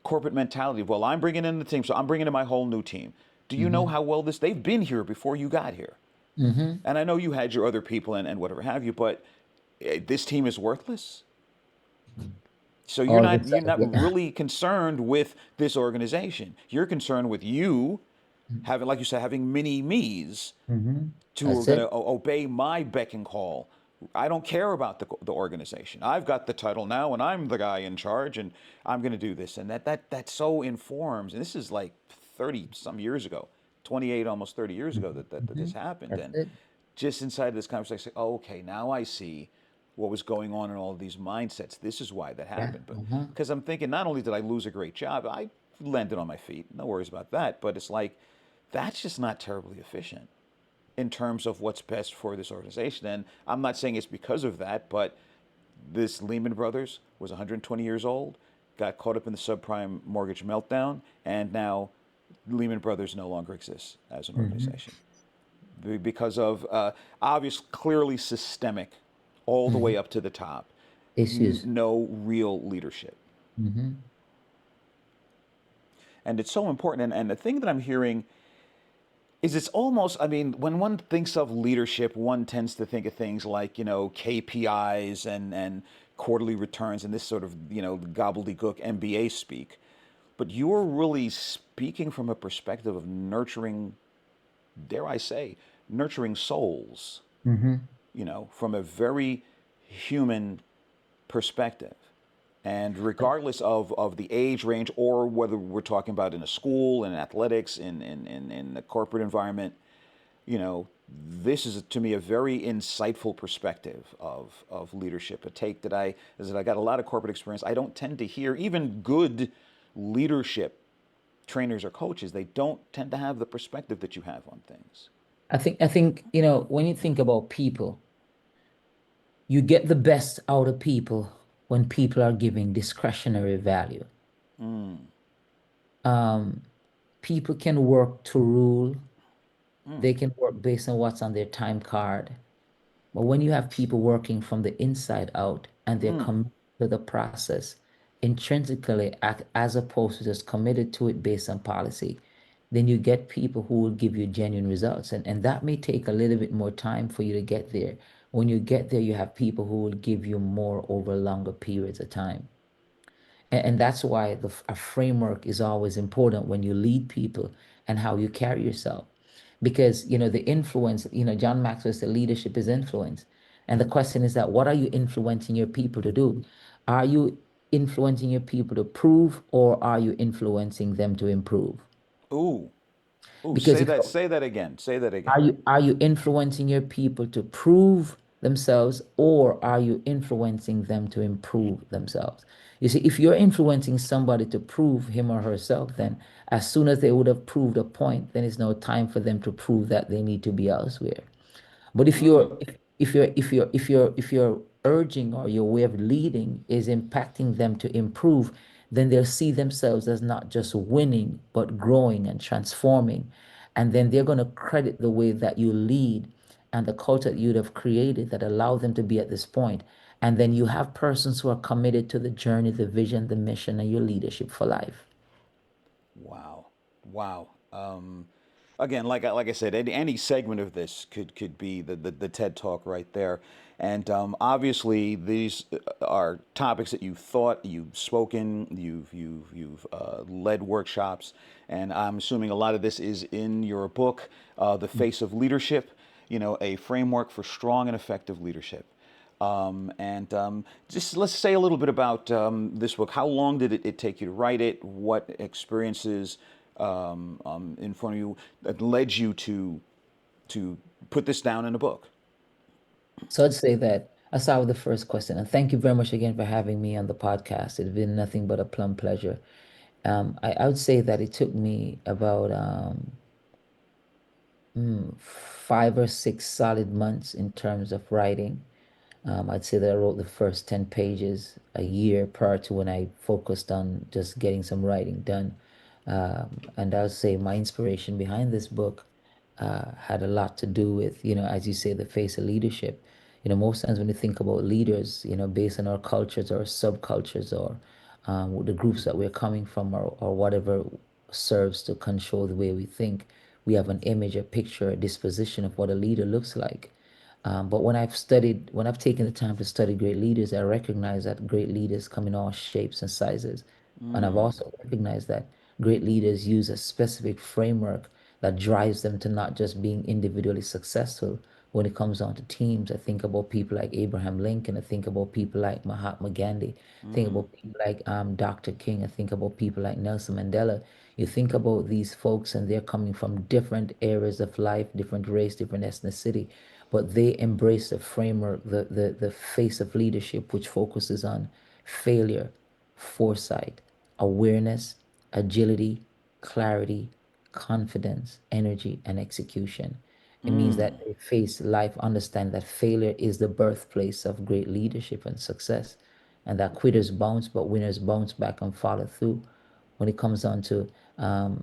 corporate mentality. Well, I'm bringing in the team, so I'm bringing in my whole new team. Do you know Mm-hmm. how well they've been here before you got here? Mm-hmm. And I know you had your other people and whatever have you, but this team is worthless. So All this, you're not yeah. really concerned with this organization. You're concerned with you having, like you said, having mini me's Mm-hmm. who are That's going to it. obey my beck and call. I don't care about the organization. I've got the title now, and I'm the guy in charge, and I'm going to do this. And that so informs. And this is like 30 some years ago, 28, almost 30 years ago that Mm-hmm. this happened. That's And it. just inside of this conversation, I say, oh, okay, now I see what was going on in all of these mindsets. This is why that Yeah. happened. But Uh-huh. because I'm thinking, not only did I lose a great job, I landed on my feet. No worries about that. But it's like, that's just not terribly efficient in terms of what's best for this organization. And I'm not saying it's because of that, but this Lehman Brothers was 120 years old, got caught up in the subprime mortgage meltdown, and now Lehman Brothers no longer exists as an Mm-hmm. organization because of obvious, clearly systemic, all the Mm-hmm. way up to the top. Issues. No real leadership. Mm-hmm. And it's so important. And the thing that I'm hearing is it's almost, I mean, when one thinks of leadership, one tends to think of things like, KPIs and quarterly returns and this sort of, gobbledygook MBA speak. But you're really speaking from a perspective of nurturing, dare I say, nurturing souls, Mm-hmm. from a very human perspective. And regardless of the age range or whether we're talking about in a school, in athletics, in the corporate environment, you know, this is to me a very insightful perspective of leadership. A take that I got a lot of corporate experience. I don't tend to hear even good leadership trainers or coaches. They don't tend to have the perspective that you have on things. I think, when you think about people, you get the best out of people when people are giving discretionary value. Mm, Um, People can work to rule, mm, they can work based on what's on their time card. But when you have people working from the inside out and they're mm. committed to the process intrinsically, as opposed to just committed to it based on policy, then you get people who will give you genuine results. And that may take a little bit more time for you to get there. When you get there, you have people who will give you more over longer periods of time. And that's why a framework is always important when you lead people and how you carry yourself. Because, the influence, John Maxwell said leadership is influence. And the question is that what are you influencing your people to do? Are you influencing your people to prove or are you influencing them to improve? Ooh, ooh. Because if Say that again. Say that are again. you influencing your people to prove themselves or are you influencing them to improve themselves? You see, if you're influencing somebody to prove him or herself, then as soon as they would have proved a point, then it's no time for them to prove that they need to be elsewhere. But Mm, if you're urging or your way of leading is impacting them to improve, then they'll see themselves as not just winning, but growing and transforming. And then they're going to credit the way that you lead and the culture that you'd have created that allow them to be at this point. And then you have persons who are committed to the journey, the vision, the mission, and your leadership for life. wow. Wow. Again, like I said, any segment of this could be the TED Talk right there. And obviously, these are topics that you've thought, you've spoken, you've led workshops, and I'm assuming a lot of this is in your book, The Face of Leadership. A framework for strong and effective leadership. And just let's say a little bit about this book. How long did it take you to write it? What experiences in front of you that led you to put this down in a book? So I'd say that I'll start with the first question. And thank you very much again for having me on the podcast. It's been nothing but a plum pleasure. I would say that it took me about 5 or 6 solid months in terms of writing. I'd say that I wrote the first 10 pages a year prior to when I focused on just getting some writing done. And I'll say my inspiration behind this book had a lot to do with, as you say, the face of leadership. Most times when you think about leaders, based on our cultures or subcultures or the groups that we're coming from or whatever serves to control the way we think, we have an image, a picture, a disposition of what a leader looks like. But when I've taken the time to study great leaders, I recognize that great leaders come in all shapes and sizes. And I've Mm, also recognized that great leaders use a specific framework that drives them to not just being individually successful. When it comes down to teams, I think about people like Abraham Lincoln. I think about people like Mahatma Gandhi. I think mm, about people like Dr. King. I think about people like Nelson Mandela. You think about these folks, and they're coming from different areas of life, different race, different ethnicity, but they embrace the framework, the face of leadership, which focuses on failure, foresight, awareness, agility, clarity, confidence, energy, and execution. It means mm. that they face life, understand that failure is the birthplace of great leadership and success, and that quitters bounce, but winners bounce back and follow through. When it comes down to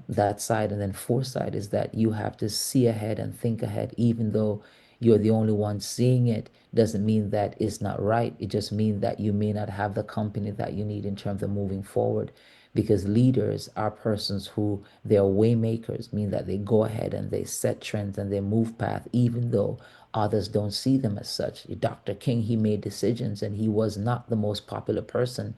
that side, and then foresight is that you have to see ahead and think ahead, even though you're the only one seeing it, doesn't mean that it's not right. It just means that you may not have the company that you need in terms of moving forward. Because leaders are persons who they are way makers, mean that they go ahead and they set trends and they move path, even though others don't see them as such. Dr. King, he made decisions and he was not the most popular person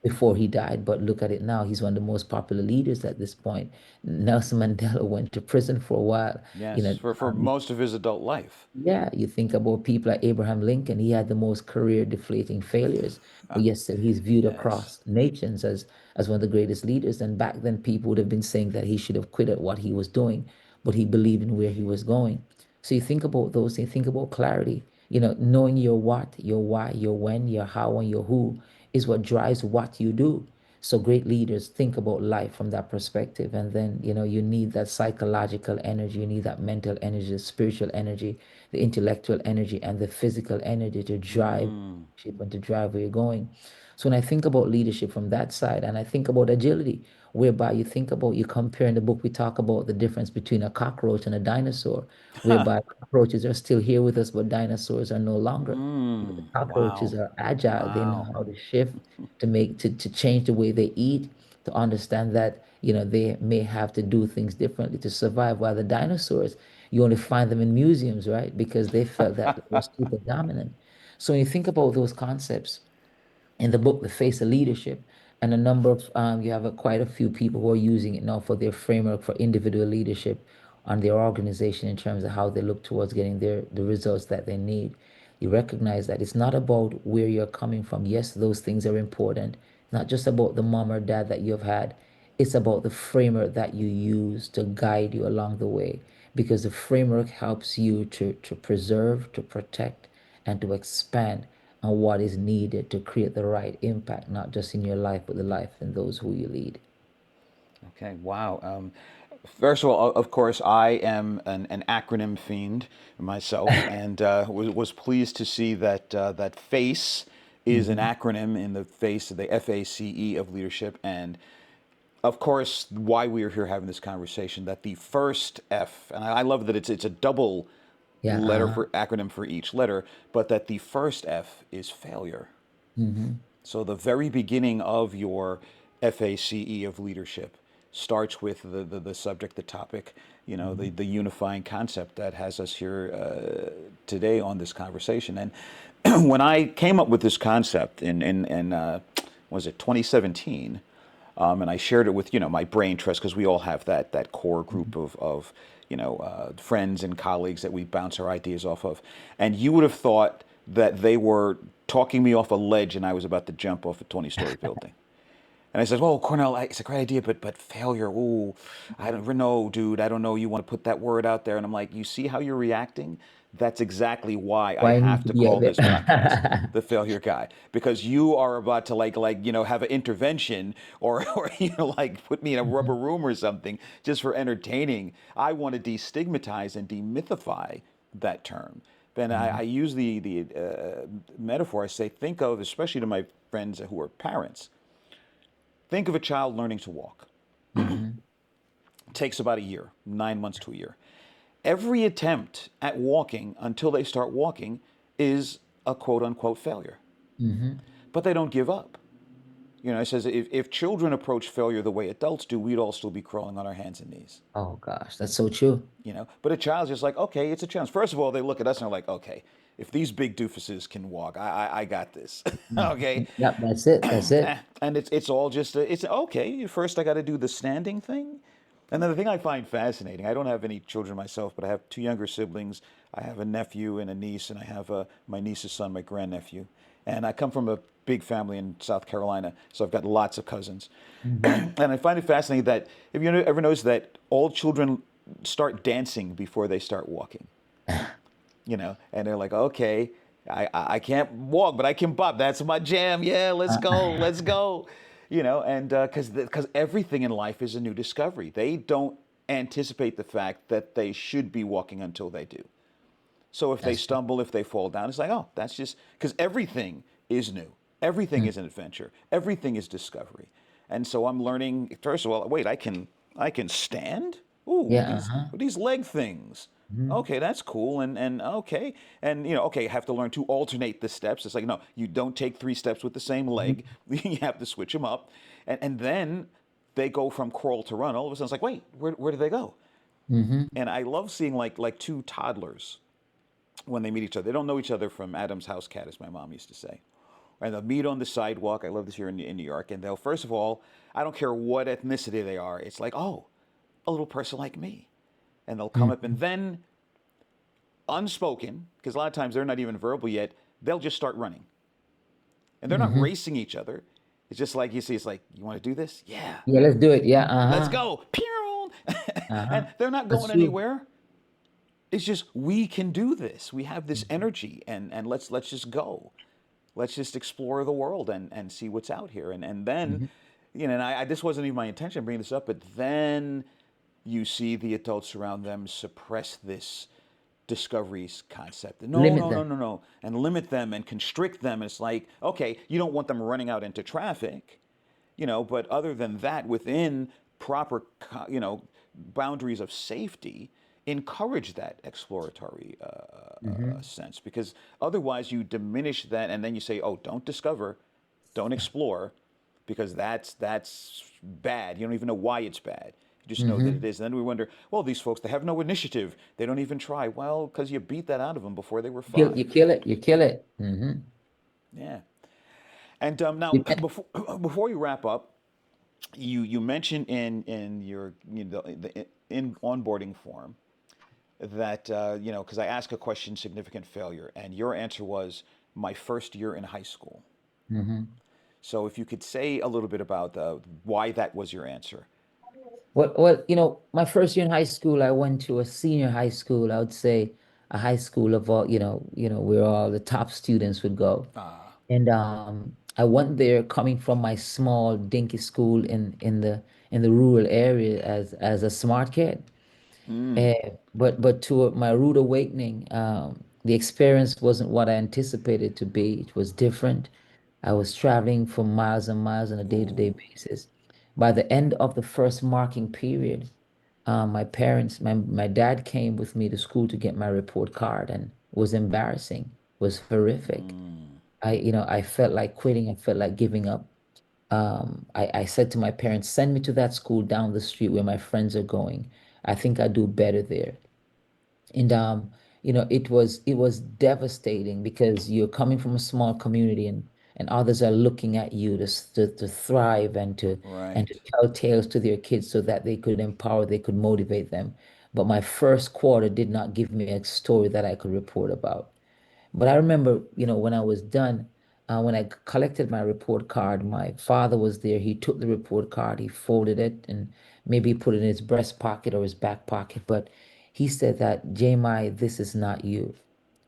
before he died, but look at it now. He's one of the most popular leaders at this point. Nelson Mandela went to prison for a while. You Yes, know, for most of his adult life. yeah, you think about people like Abraham Lincoln, he had the most career deflating failures, but yet still he's viewed Yes. across nations as one of the greatest leaders. And back then, people would have been saying that he should have quit at what he was doing, but he believed in where he was going. So you think about those things, think about clarity, knowing your what, your why, your when, your how, and your who is what drives what you do. So great leaders think about life from that perspective. And then, you need that psychological energy, you need that mental energy, the spiritual energy, the intellectual energy, and the physical energy to drive Mm. leadership and to drive where you're going. So when I think about leadership from that side, and I think about agility, whereby you think about, you compare in the book, we talk about the difference between a cockroach and a dinosaur, whereby cockroaches are still here with us, but dinosaurs are no longer. The Mm. cockroaches Wow. are agile. They know Wow. how to shift, to change the way they eat, to understand that, they may have to do things differently to survive. While the dinosaurs, you only find them in museums, right? Because they felt that they were super dominant. So when you think about those concepts, in the book, The Face of Leadership, and a number of you have quite a few people who are using it now for their framework for individual leadership on their organization in terms of how they look towards getting the results that they need. You recognize that it's not about where you're coming from. Yes, those things are important. Not just about the mom or dad that you've had. It's about the framework that you use to guide you along the way, because the framework helps you to preserve, to protect, and to expand on what is needed to create the right impact, not just in your life, but the life in those who you lead. Okay, wow. First of all, of course, I am an acronym fiend myself, and was pleased to see that that FACE is an Mhm. acronym in the face of the FACE of leadership, and of course, why we are here having this conversation. That the first F, and I love that it's a double Yeah, letter uh-huh. for acronym for each letter, but that the first F is failure. Hmm. So the very beginning of your FACE of leadership starts with the subject, the topic, the unifying concept that has us here today on this conversation. And when I came up with this concept in was it 2017, and I shared it with my brain trust, because we all have that core group of friends and colleagues that we bounce our ideas off of, and you would have thought that they were talking me off a ledge and I was about to jump off a 20-story building. And I said, "Well, Cornell, it's a great idea, but failure. Ooh, I don't know, dude. I don't know. You want to put that word out there?" And I'm like, "You see how you're reacting? That's exactly why I Why I need have to to be a call bit. this podcast the failure guy, because you are about to have an intervention or like put me in a rubber Mhm, room or something just for entertaining. I want to destigmatize and demythify that term." Then I mhm, use the metaphor. I say, think of, especially to my friends who are parents, think of a child learning to walk. mhm, It takes about a year, 9 months to a year. Every attempt at walking until they start walking is a quote unquote failure. mhm. But they don't give up. It says if children approach failure the way adults do, we'd all still be crawling on our hands and knees. Oh gosh, that's so true. But a child's just like, okay, it's a challenge. First of all, they look at us and are like, okay, if these big doofuses can walk, I got this. Okay. Mhm. Yep, that's it. That's it. And it's all just it's okay. First, I got to do the standing thing, and then the thing I find fascinating. I don't have any children myself, but I have two younger siblings. I have a nephew and a niece, and I have my niece's son, my grandnephew. And I come from a big family in South Carolina, so I've got lots of cousins. Hmm. And I find it fascinating that if you ever notice that all children start dancing before they start walking, and they're like, okay, I can't walk, but I can bop. That's my jam. Yeah, let's go, let's go. And because everything in life is a new discovery. They don't anticipate the fact that they should be walking until they do. So if they That's true. stumble, if they fall down, it's like, oh, that's just because everything is new. Everything Mm. is an adventure. Everything is discovery. And so I'm learning. First of all, wait, I can stand. Ooh, Yeah. Uh-huh. these leg things. Mhm. Okay, that's cool. And okay, and okay, I have to learn to alternate the steps. It's like no, you don't take 3 steps with the same leg. Mhm. You have to switch them up, and then they go from crawl to run. All of a sudden, it's like, wait, where do they go? Mhm. And I love seeing like two toddlers when they meet each other. They don't know each other from Adam's house cat, as my mom used to say. And they'll meet on the sidewalk. I love this here in New York. And they'll, first of all, I don't care what ethnicity they are, it's like, oh, a little person like me. And they'll come up and Mhm. then, unspoken, because a lot of times they're not even verbal yet, they'll just start running. And they're not Mhm. racing each other. It's just like you see, it's like, you want to do this? Yeah. Yeah, let's do it. Yeah. Let's Uh-huh. go. Pew! And Uh-huh. they're not That's going true. anywhere. It's just we can do this. We have this energy and let's just go. Let's just explore the world and see what's out here. And then, Mhm. and this wasn't even my intention to bring this up, but then you see the adults around them suppress this discoveries concept. No, Limit no, no, them. no, no. And limit them and constrict them. It's like, okay, you don't want them running out into traffic, but other than that, within proper, boundaries of safety, encourage that exploratory Mhm. sense because otherwise you diminish that and then you say, oh, don't discover, don't explore, because that's bad. You don't even know why it's bad. You just know that it Mhm. is. And then we wonder, well, these folks, they have no initiative. They don't even try. Well, because you beat that out of them before they were Kill, you 5. kill it. You kill it. Mhm. Yeah. And now, Depend- before we wrap up, you mentioned in your the in onboarding form that because I asked a question, significant failure, and your answer was my first year in high school. Mhm. So if you could say a little bit about why that was your answer. My first year in high school, I went to a senior high school. I would say a high school of all, where all the top students would go. Ah. And I went there coming from my small dinky school in the rural area as a smart kid. Mm. But to my rude awakening, the experience wasn't what I anticipated to be. It was different. I was traveling for miles and miles on a day-to-day Ooh. basis. By the end of the first marking period, my dad came with me to school to get my report card, and it was embarrassing, was horrific. Mm. I felt like quitting. I felt like giving up. I said to my parents, send me to that school down the street where my friends are going. I think I do better there. And it was devastating because you're coming from a small community and others are looking at you to thrive and to Right. tell tales to their kids so that they could empower, they could motivate them. But my first quarter did not give me a story that I could report about. But I remember, when I was done, When I collected my report card, my father was there. He took the report card, he folded it, and maybe put it in his breast pocket or his back pocket. But he said that, Jamie, this is not you.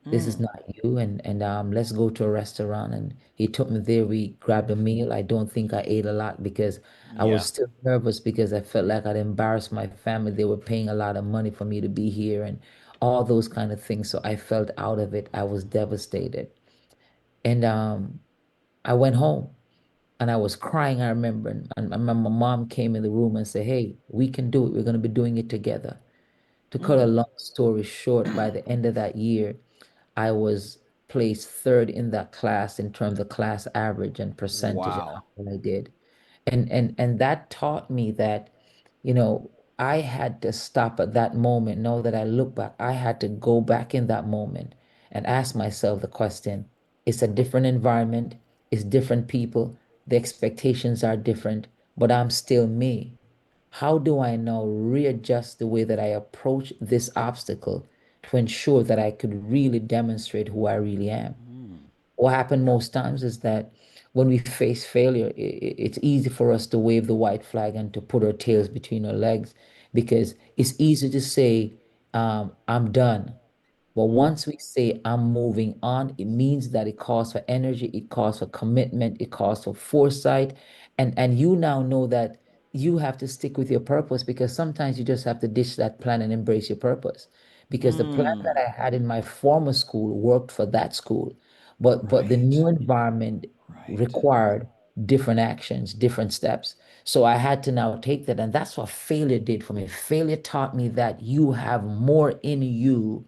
This is not you. And let's go to a restaurant. And he took me there. We grabbed a meal. I don't think I ate a lot because I was Yeah. still nervous because I felt like I'd embarrassed my family. They were paying a lot of money for me to be here and all those kind of things. So I felt out of it. I was devastated. And I went home and I was crying, I remember. And my mom came in the room and said, "Hey, we can do it. We're going to be doing it together." To cut a long story short, by the end of that year, I was placed third in that class in terms of class average and percentage and how Wow. well I did. And that taught me that, you know, I had to stop at that moment. Now that I look back, I had to go back in that moment and ask myself the question, it's a different environment, it's different people, the expectations are different, but I'm still me. How do I now readjust the way that I approach this obstacle to ensure that I could really demonstrate who I really am? What happened most times is that when we face failure, it's easy for us to wave the white flag and to put our tails between our legs because it's easy to say, I'm done. But once we say I'm moving on, it means that it calls for energy, it calls for commitment, it calls for foresight. And you now know that you have to stick with your purpose because sometimes you just have to ditch that plan and embrace your purpose. Because the plan that I had in my former school worked for that school, but the Right. new environment Right. required different actions, different steps. So I had to now take that, and that's what failure did for me. Failure taught me that you have more in you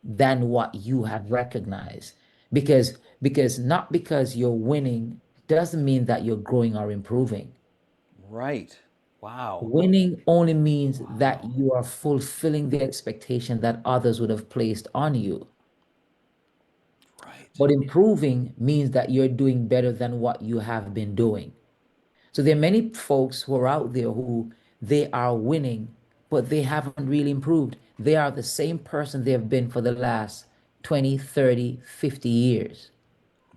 than what you have recognized. Because not because you're winning doesn't mean that you're growing or improving. Right. Wow. Winning only means that Wow. you are fulfilling the expectation that others would have placed on you. Right. But improving means that you're doing better than what you have been doing. So there are many folks who are out there who they are winning, but they haven't really improved. They are the same person they have been for the last 20, 30, 50 years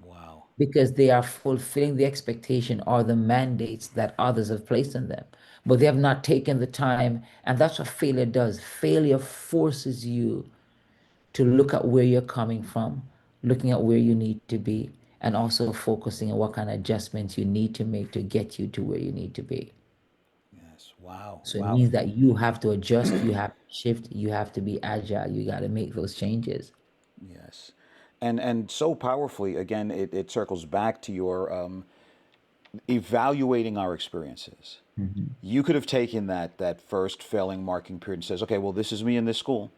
Wow. because they are fulfilling the expectation or the mandates that others have placed on them. But they have not taken the time, and that's what failure does. Failure forces you to look at where you're coming from, looking at where you need to be, and also focusing on what kind of adjustments you need to make to get you to where you need to be. Yes. Wow. So it Wow. means that you have to adjust, you have to shift, you have to be agile, you got to make those changes. Yes. And so powerfully, again, it circles back to your evaluating our experiences. Hmm. You could have taken that first failing marking period and says, okay, well, this is me in this school.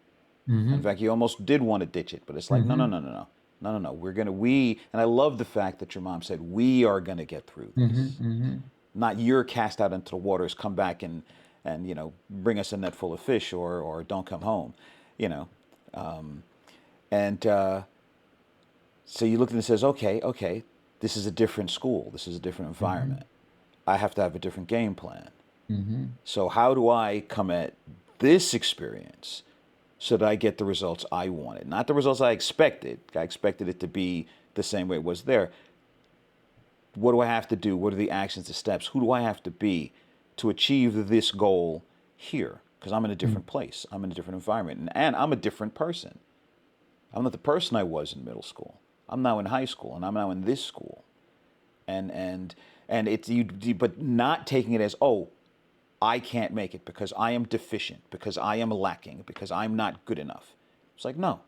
In Hmm. fact, you almost did want to ditch it, but it's like, no, no, Hmm. no, no, no, no, no, no. And I love the fact that your mom said, we are gonna get through Hmm. this. Hmm. Not you're cast out into the waters, come back and bring us a net full of fish or don't come home, you know. And so you look at it and says, okay, okay, this is a different school, this is a different Hmm. environment. I have to have a different game plan. Hmm. So how do I come at this experience so that I get the results I wanted? Not the results I expected. I expected it to be the same way it was there. What do I have to do? What are the actions, the steps? Who do I have to be to achieve this goal here? Because I'm in a different place. I'm in a different environment. And I'm a different person. I'm not the person I was in middle school. I'm now in high school and I'm now in this school. And and and it's but not taking it as, oh, I can't make it because I am deficient, because I am lacking, because I'm not good enough. It's like, no,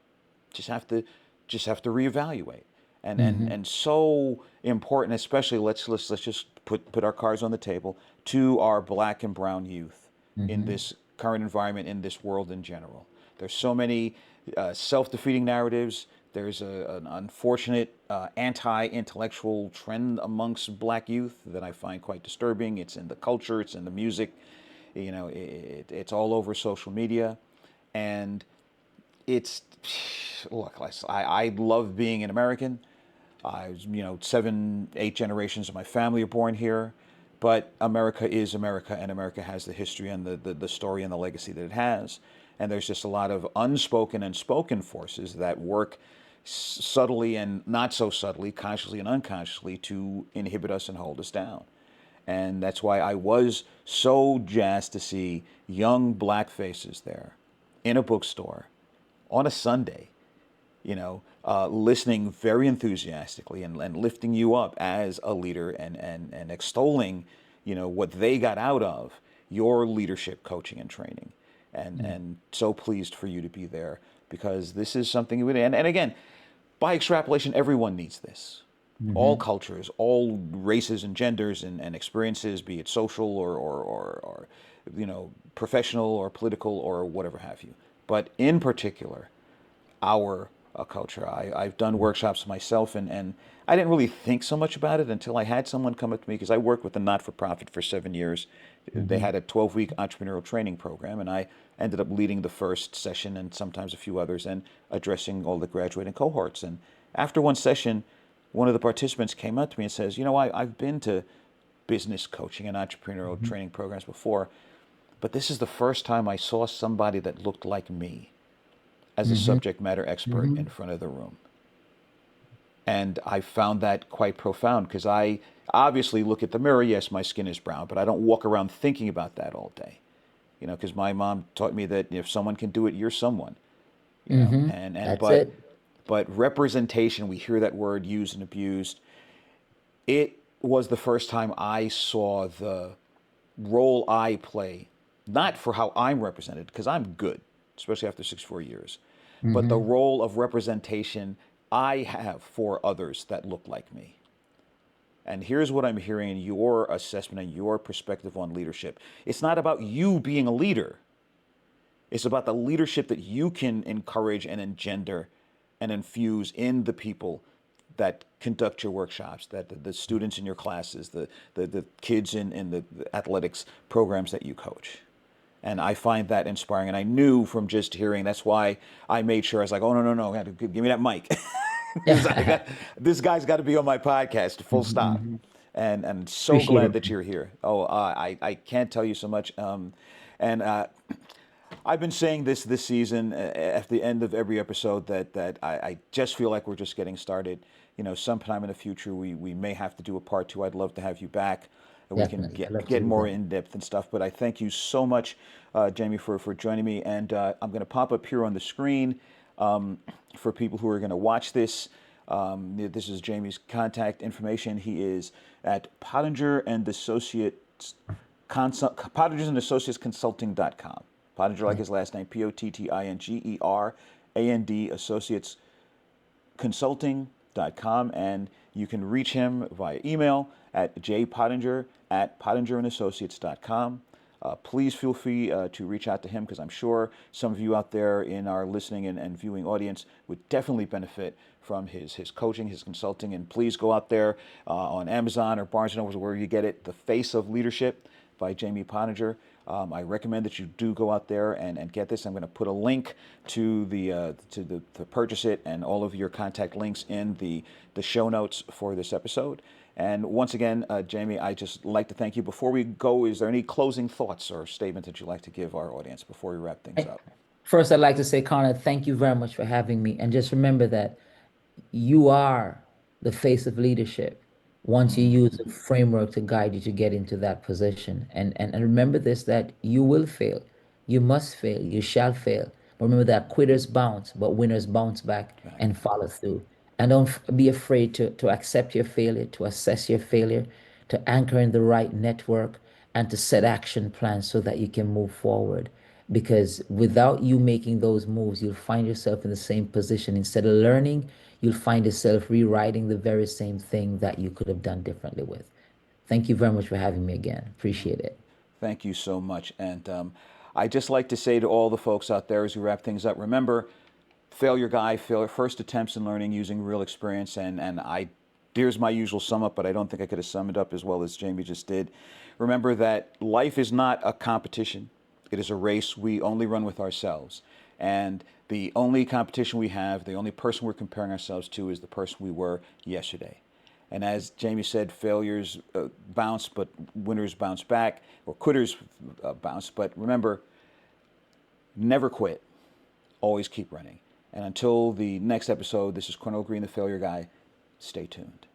just have to reevaluate. Hmm. And so important, especially let's just put our cards on the table to our black and brown youth in Hmm. this current environment, in this world in general. There's so many self-defeating narratives. There's an unfortunate anti-intellectual trend amongst black youth that I find quite disturbing. It's in the culture, it's in the music, it's all over social media, and it's look. I love being an American. Seven, eight generations of my family are born here, but America is America, and America has the history and the story and the legacy that it has. And there's just a lot of unspoken and spoken forces that work subtly and not so subtly, consciously and unconsciously, to inhibit us and hold us down. And that's why I was so jazzed to see young black faces there in a bookstore on a Sunday, listening very enthusiastically and lifting you up as a leader and extolling, what they got out of your leadership coaching and training. And so pleased for you to be there, because this is something, and again, by extrapolation, everyone needs this. All Mm-hmm. cultures, all races and genders and experiences, be it social or professional or political or whatever have you. But in particular, our culture. I've done workshops myself, and I didn't really think so much about it until I had someone come up to me, because I worked with a not-for-profit for 7 years. They Mm-hmm. had a 12-week entrepreneurial training program, and I ended up leading the first session and sometimes a few others, and addressing all the graduating cohorts. And after one session, one of the participants came up to me and says, I've been to business coaching and entrepreneurial Mm-hmm. training programs before, but this is the first time I saw somebody that looked like me as a Mm-hmm. subject matter expert Mm-hmm. in front of the room. And I found that quite profound, because I obviously look at the mirror. Yes, my skin is brown, but I don't walk around thinking about that all day. Because my mom taught me that if someone can do it, you're someone. Mm-hmm. And That's it. but representation, we hear that word used and abused. It was the first time I saw the role I play, not for how I'm represented, because I'm good, especially after 64 years, but the Mm-hmm. role of representation I have for others that look like me. And here's what I'm hearing in your assessment and your perspective on leadership. It's not about you being a leader. It's about the leadership that you can encourage and engender and infuse in the people that conduct your workshops, that the students in your classes, the kids in the athletics programs that you coach. And I find that inspiring. And I knew from just hearing, that's why I made sure. I was like, oh, no, no, no, give me that mic. This guy's got to be on my podcast, full stop. Mm-hmm. And so Appreciate glad it. that you're here. Oh, I can't tell you so much. And I've been saying this season, at the end of every episode, that I just feel like we're just getting started. Sometime in the future, we may have to do a part two. I'd love to have you back, and we can Definitely. I'd get love to get do more that. in depth and stuff. But I thank you so much, Jamie, for joining me. And I'm going to pop up here on the screen, for people who are going to watch this. This is Jamie's contact information. He is at Pottinger and Associates Pottingers and Associates Consulting.com. Pottinger, like Yeah. his last name, Pottingerand Associates Consulting.com. And you can reach him via email at jpottinger at pottingerandassociates.com. Please feel free to reach out to him, because I'm sure some of you out there in our listening and viewing audience would definitely benefit from his coaching, his consulting. And please go out there on Amazon or Barnes & Noble, wherever you get it, The Face of Leadership by Jamie Pottinger. I recommend that you do go out there and get this. I'm going to put a link to to purchase it, and all of your contact links in the show notes for this episode. And once again, Jamie, I just like to thank you. Before we go, is there any closing thoughts or statements that you'd like to give our audience before we wrap things up? First, I'd like to say, Connor, thank you very much for having me. And just remember that you are the face of leadership once you use a framework to guide you to get into that position. And remember this, that you will fail. You must fail. You shall fail. But remember that quitters bounce, but winners bounce back Back. and follow through. And don't be afraid to accept your failure, to assess your failure, to anchor in the right network, and to set action plans so that you can move forward. Because without you making those moves, you'll find yourself in the same position. Instead of learning, you'll find yourself rewriting the very same thing that you could have done differently with. Thank you very much for having me again. Appreciate it. Thank you so much. And I just like to say to all the folks out there as we wrap things up, remember, failure guy, failure first attempts in learning using real experience. And here's my usual sum up, but I don't think I could have summed it up as well as Jamie just did. Remember that life is not a competition. It is a race we only run with ourselves. And the only competition we have, the only person we're comparing ourselves to, is the person we were yesterday. And as Jamie said, failures bounce, but winners bounce back, or quitters bounce. But remember, never quit. Always keep running. And until the next episode, this is Cornell Green, the Failure Guy. Stay tuned.